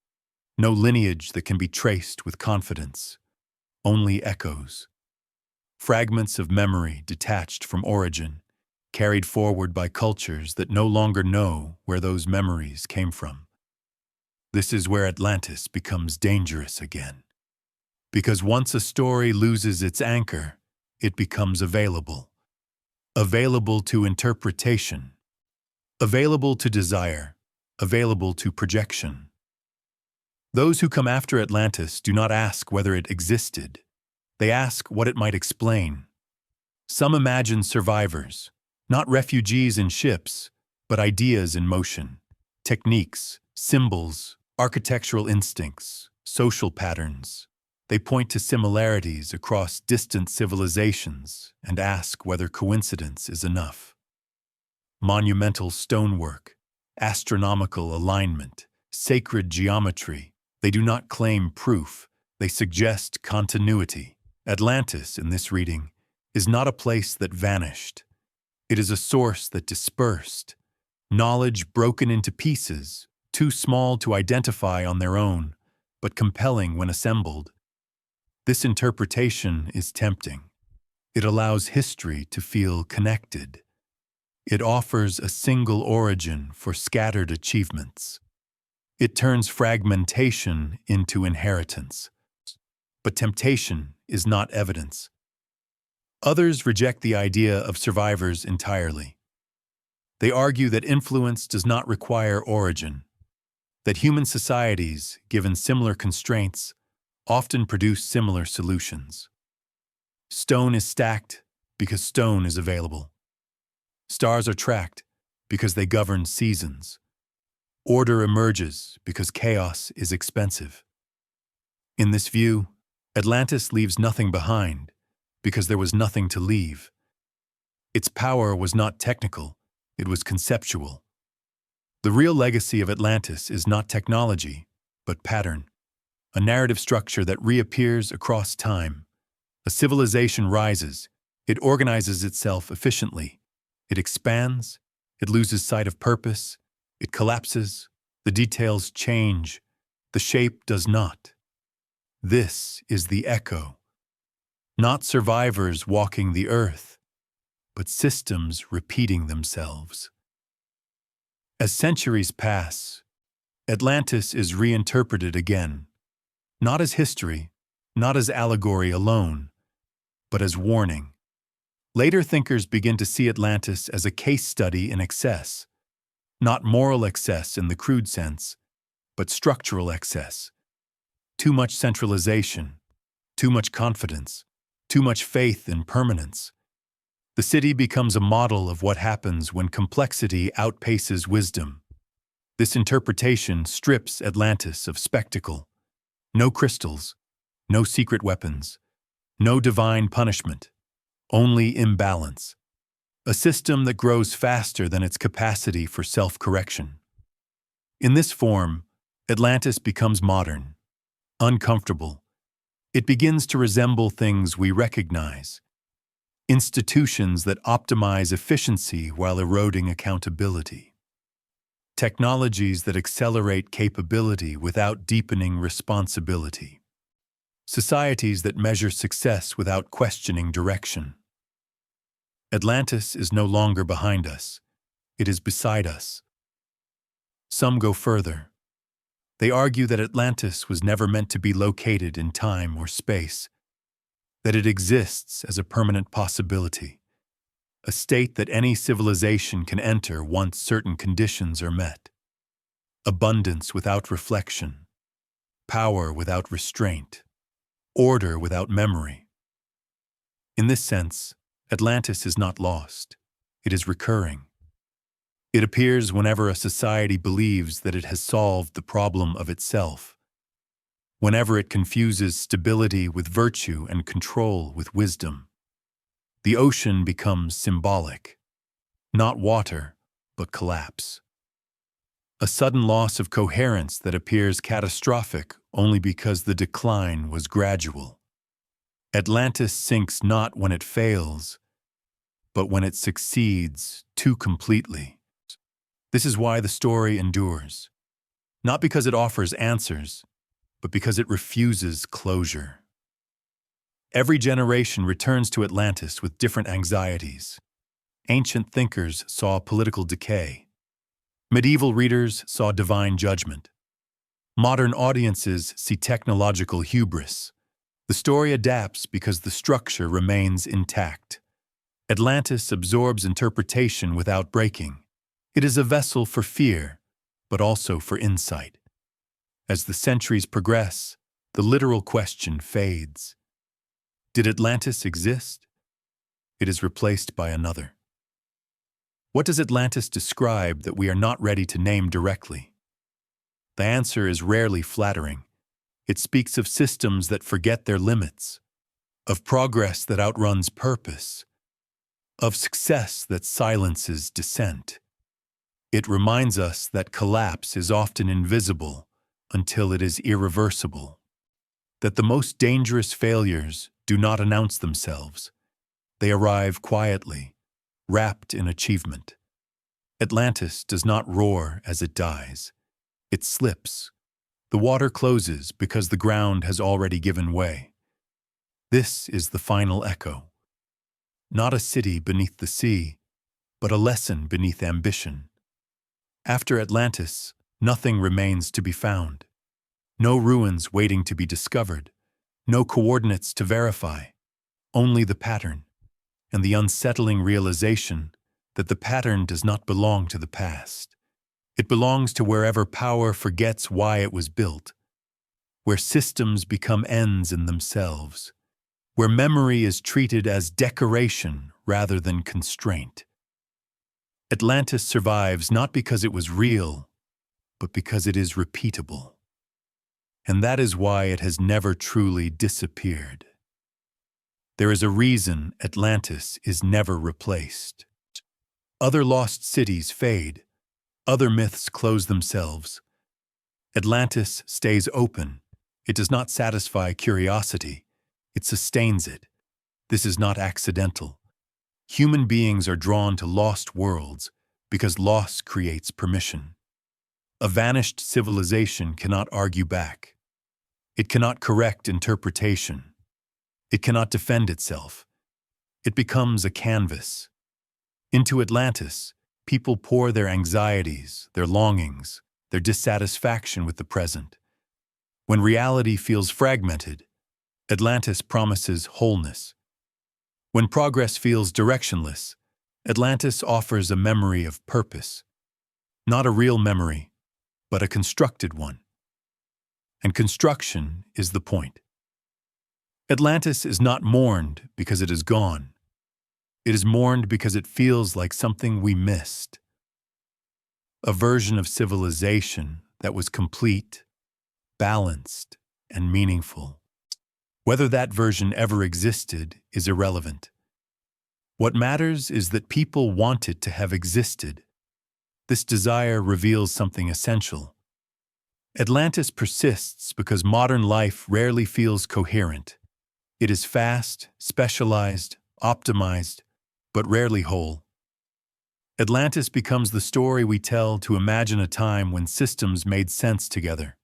no lineage that can be traced with confidence, only echoes. Fragments of memory detached from origin, carried forward by cultures that no longer know where those memories came from. This is where Atlantis becomes dangerous again. Because once a story loses its anchor, it becomes available. Available to interpretation. Available to desire. Available to projection. Those who come after Atlantis do not ask whether it existed. They ask what it might explain. Some imagine survivors, not refugees in ships, but ideas in motion, techniques, symbols, architectural instincts, social patterns. They point to similarities across distant civilizations and ask whether coincidence is enough. Monumental stonework, astronomical alignment, sacred geometry, they do not claim proof, they suggest continuity. Atlantis, in this reading, is not a place that vanished. It is a source that dispersed, knowledge broken into pieces, too small to identify on their own, but compelling when assembled. This interpretation is tempting. It allows history to feel connected. It offers a single origin for scattered achievements. It turns fragmentation into inheritance. But temptation is not evidence. Others reject the idea of survivors entirely. They argue that influence does not require origin, that human societies, given similar constraints, often produce similar solutions. Stone is stacked because stone is available. Stars are tracked because they govern seasons. Order emerges because chaos is expensive. In this view, Atlantis leaves nothing behind because there was nothing to leave. Its power was not technical, it was conceptual. The real legacy of Atlantis is not technology, but pattern, a narrative structure that reappears across time. A civilization rises, it organizes itself efficiently, it expands, it loses sight of purpose, it collapses, the details change, the shape does not. This is the echo. Not survivors walking the earth, but systems repeating themselves. As centuries pass, Atlantis is reinterpreted again, not as history, not as allegory alone, but as warning. Later thinkers begin to see Atlantis as a case study in excess, not moral excess in the crude sense, but structural excess. Too much centralization, too much confidence, too much faith in permanence. The city becomes a model of what happens when complexity outpaces wisdom. This interpretation strips Atlantis of spectacle. No crystals, no secret weapons, no divine punishment, only imbalance. A system that grows faster than its capacity for self-correction. In this form, Atlantis becomes modern, uncomfortable. It begins to resemble things we recognize. institutions that optimize efficiency while eroding accountability, technologies that accelerate capability without deepening responsibility, societies that measure success without questioning direction. Atlantis is no longer behind us. It is beside us. Some go further. They argue that Atlantis was never meant to be located in time or space, that it exists as a permanent possibility, a state that any civilization can enter once certain conditions are met. Abundance without reflection, power without restraint, order without memory. In this sense, Atlantis is not lost. It is recurring. It appears whenever a society believes that it has solved the problem of itself, whenever it confuses stability with virtue and control with wisdom. The ocean becomes symbolic, not water, but collapse. A sudden loss of coherence that appears catastrophic only because the decline was gradual. Atlantis sinks not when it fails, but when it succeeds too completely. This is why the story endures, not because it offers answers, but because it refuses closure. Every generation returns to Atlantis with different anxieties. Ancient thinkers saw political decay. Medieval readers saw divine judgment. Modern audiences see technological hubris. The story adapts because the structure remains intact. Atlantis absorbs interpretation without breaking. It is a vessel for fear, but also for insight. As the centuries progress, the literal question fades. Did Atlantis exist? It is replaced by another. What does Atlantis describe that we are not ready to name directly? The answer is rarely flattering. It speaks of systems that forget their limits, of progress that outruns purpose, of success that silences dissent. It reminds us that collapse is often invisible until it is irreversible, that the most dangerous failures do not announce themselves. They arrive quietly, wrapped in achievement. Atlantis does not roar as it dies. It slips. The water closes because the ground has already given way. This is the final echo. Not a city beneath the sea, but a lesson beneath ambition. After Atlantis, nothing remains to be found. No ruins waiting to be discovered. No coordinates to verify. Only the pattern, and the unsettling realization that the pattern does not belong to the past. It belongs to wherever power forgets why it was built, where systems become ends in themselves, where memory is treated as decoration rather than constraint. Atlantis survives not because it was real, but because it is repeatable. And that is why it has never truly disappeared. There is a reason Atlantis is never replaced. Other lost cities fade. Other myths close themselves. Atlantis stays open. It does not satisfy curiosity. It sustains it. This is not accidental. Human beings are drawn to lost worlds because loss creates permission. A vanished civilization cannot argue back. It cannot correct interpretation. It cannot defend itself. It becomes a canvas. Into Atlantis, people pour their anxieties, their longings, their dissatisfaction with the present. When reality feels fragmented, Atlantis promises wholeness. When progress feels directionless, Atlantis offers a memory of purpose. Not a real memory, but a constructed one. And construction is the point. Atlantis is not mourned because it is gone. It is mourned because it feels like something we missed. A version of civilization that was complete, balanced, and meaningful. Whether that version ever existed is irrelevant. What matters is that people want it to have existed. This desire reveals something essential. Atlantis persists because modern life rarely feels coherent. It is fast, specialized, optimized, but rarely whole. Atlantis becomes the story we tell to imagine a time when systems made sense together.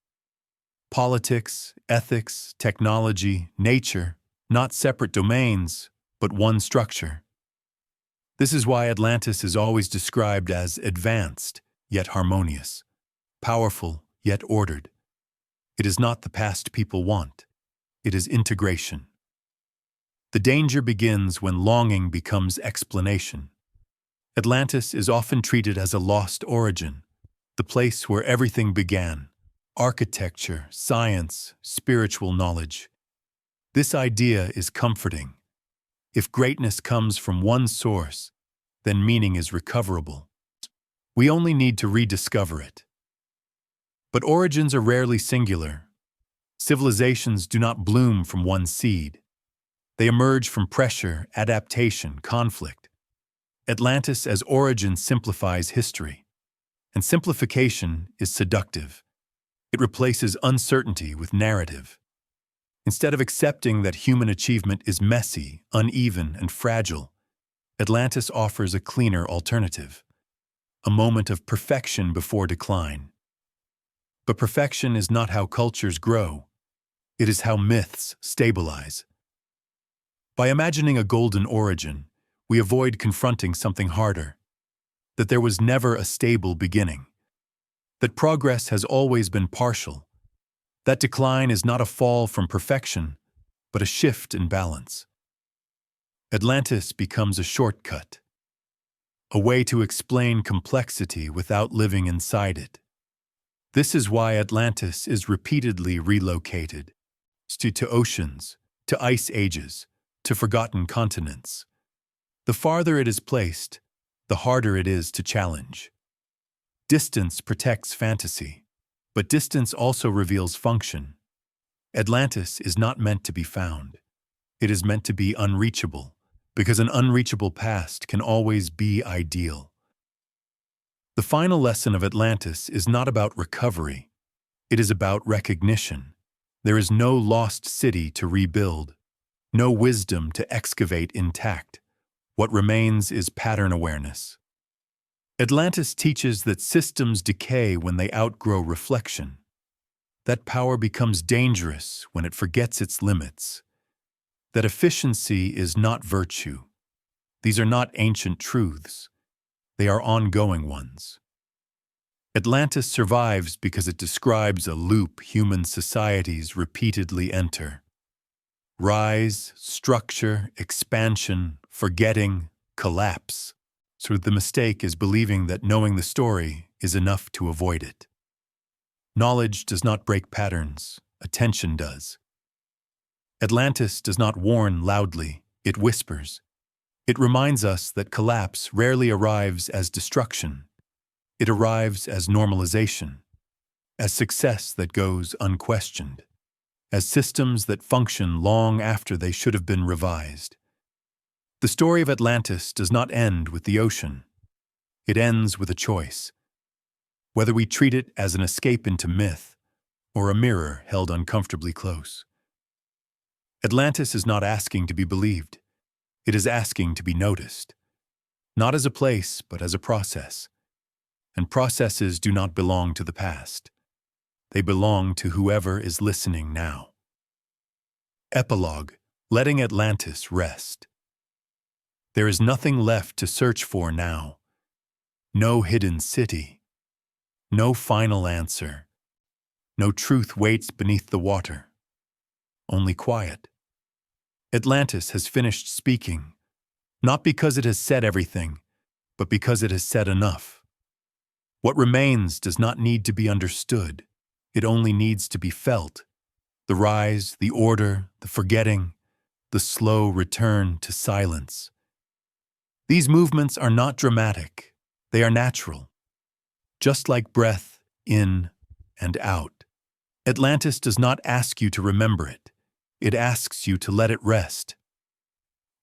Politics, ethics, technology, nature, not separate domains, but one structure. This is why Atlantis is always described as advanced, yet harmonious, powerful, yet ordered. It is not the past people want. It is integration. The danger begins when longing becomes explanation. Atlantis is often treated as a lost origin, the place where everything began: architecture, science, spiritual knowledge. This idea is comforting. If greatness comes from one source, then meaning is recoverable. We only need to rediscover it. But origins are rarely singular. Civilizations do not bloom from one seed. They emerge from pressure, adaptation, conflict. Atlantis as origin simplifies history. And simplification is seductive. It replaces uncertainty with narrative. Instead of accepting that human achievement is messy, uneven, and fragile, Atlantis offers a cleaner alternative: a moment of perfection before decline. But perfection is not how cultures grow. It is how myths stabilize. By imagining a golden origin, we avoid confronting something harder: that there was never a stable beginning, that progress has always been partial, that decline is not a fall from perfection, but a shift in balance. Atlantis becomes a shortcut, a way to explain complexity without living inside it. This is why Atlantis is repeatedly relocated to oceans, to ice ages, to forgotten continents. The farther it is placed, the harder it is to challenge. Distance protects fantasy, but distance also reveals function. Atlantis is not meant to be found. It is meant to be unreachable, because an unreachable past can always be ideal. The final lesson of Atlantis is not about recovery. It is about recognition. There is no lost city to rebuild, no wisdom to excavate intact. What remains is pattern awareness. Atlantis teaches that systems decay when they outgrow reflection, that power becomes dangerous when it forgets its limits, that efficiency is not virtue. These are not ancient truths. They are ongoing ones. Atlantis survives because it describes a loop human societies repeatedly enter. Rise, structure, expansion, forgetting, collapse. So the mistake is believing that knowing the story is enough to avoid it. Knowledge does not break patterns, attention does. Atlantis does not warn loudly, it whispers. It reminds us that collapse rarely arrives as destruction. It arrives as normalization, as success that goes unquestioned, as systems that function long after they should have been revised. The story of Atlantis does not end with the ocean. It ends with a choice. Whether we treat it as an escape into myth or a mirror held uncomfortably close. Atlantis is not asking to be believed. It is asking to be noticed. Not as a place, but as a process. And processes do not belong to the past. They belong to whoever is listening now. Epilogue: letting Atlantis rest. There is nothing left to search for now. No hidden city. No final answer. No truth waits beneath the water. Only quiet. Atlantis has finished speaking, not because it has said everything, but because it has said enough. What remains does not need to be understood. It only needs to be felt. The rise, the order, the forgetting, the slow return to silence. These movements are not dramatic. They are natural. Just like breath in and out. Atlantis does not ask you to remember it. It asks you to let it rest.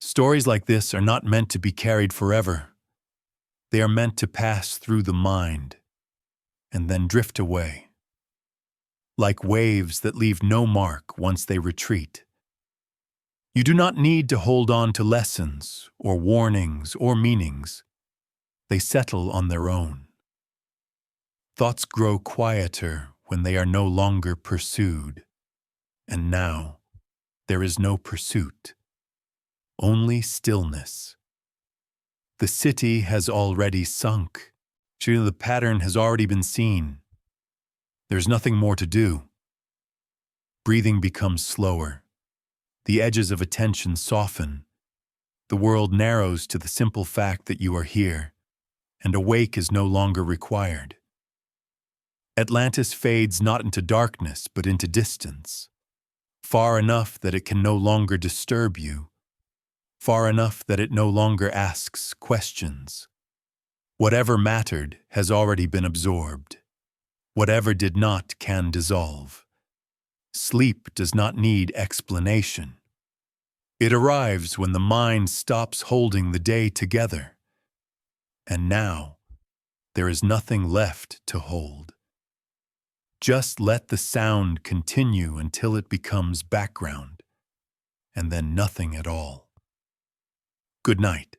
Stories like this are not meant to be carried forever. They are meant to pass through the mind and then drift away. Like waves that leave no mark once they retreat. You do not need to hold on to lessons or warnings or meanings. They settle on their own. Thoughts grow quieter when they are no longer pursued. And now, there is no pursuit, only stillness. The city has already sunk. The pattern has already been seen. There's nothing more to do. Breathing becomes slower. The edges of attention soften. The world narrows to the simple fact that you are here, and awake is no longer required. Atlantis fades not into darkness, but into distance, far enough that it can no longer disturb you, far enough that it no longer asks questions. Whatever mattered has already been absorbed. Whatever did not can dissolve. Sleep does not need explanation. It arrives when the mind stops holding the day together. And now, there is nothing left to hold. Just let the sound continue until it becomes background, and then nothing at all. Good night.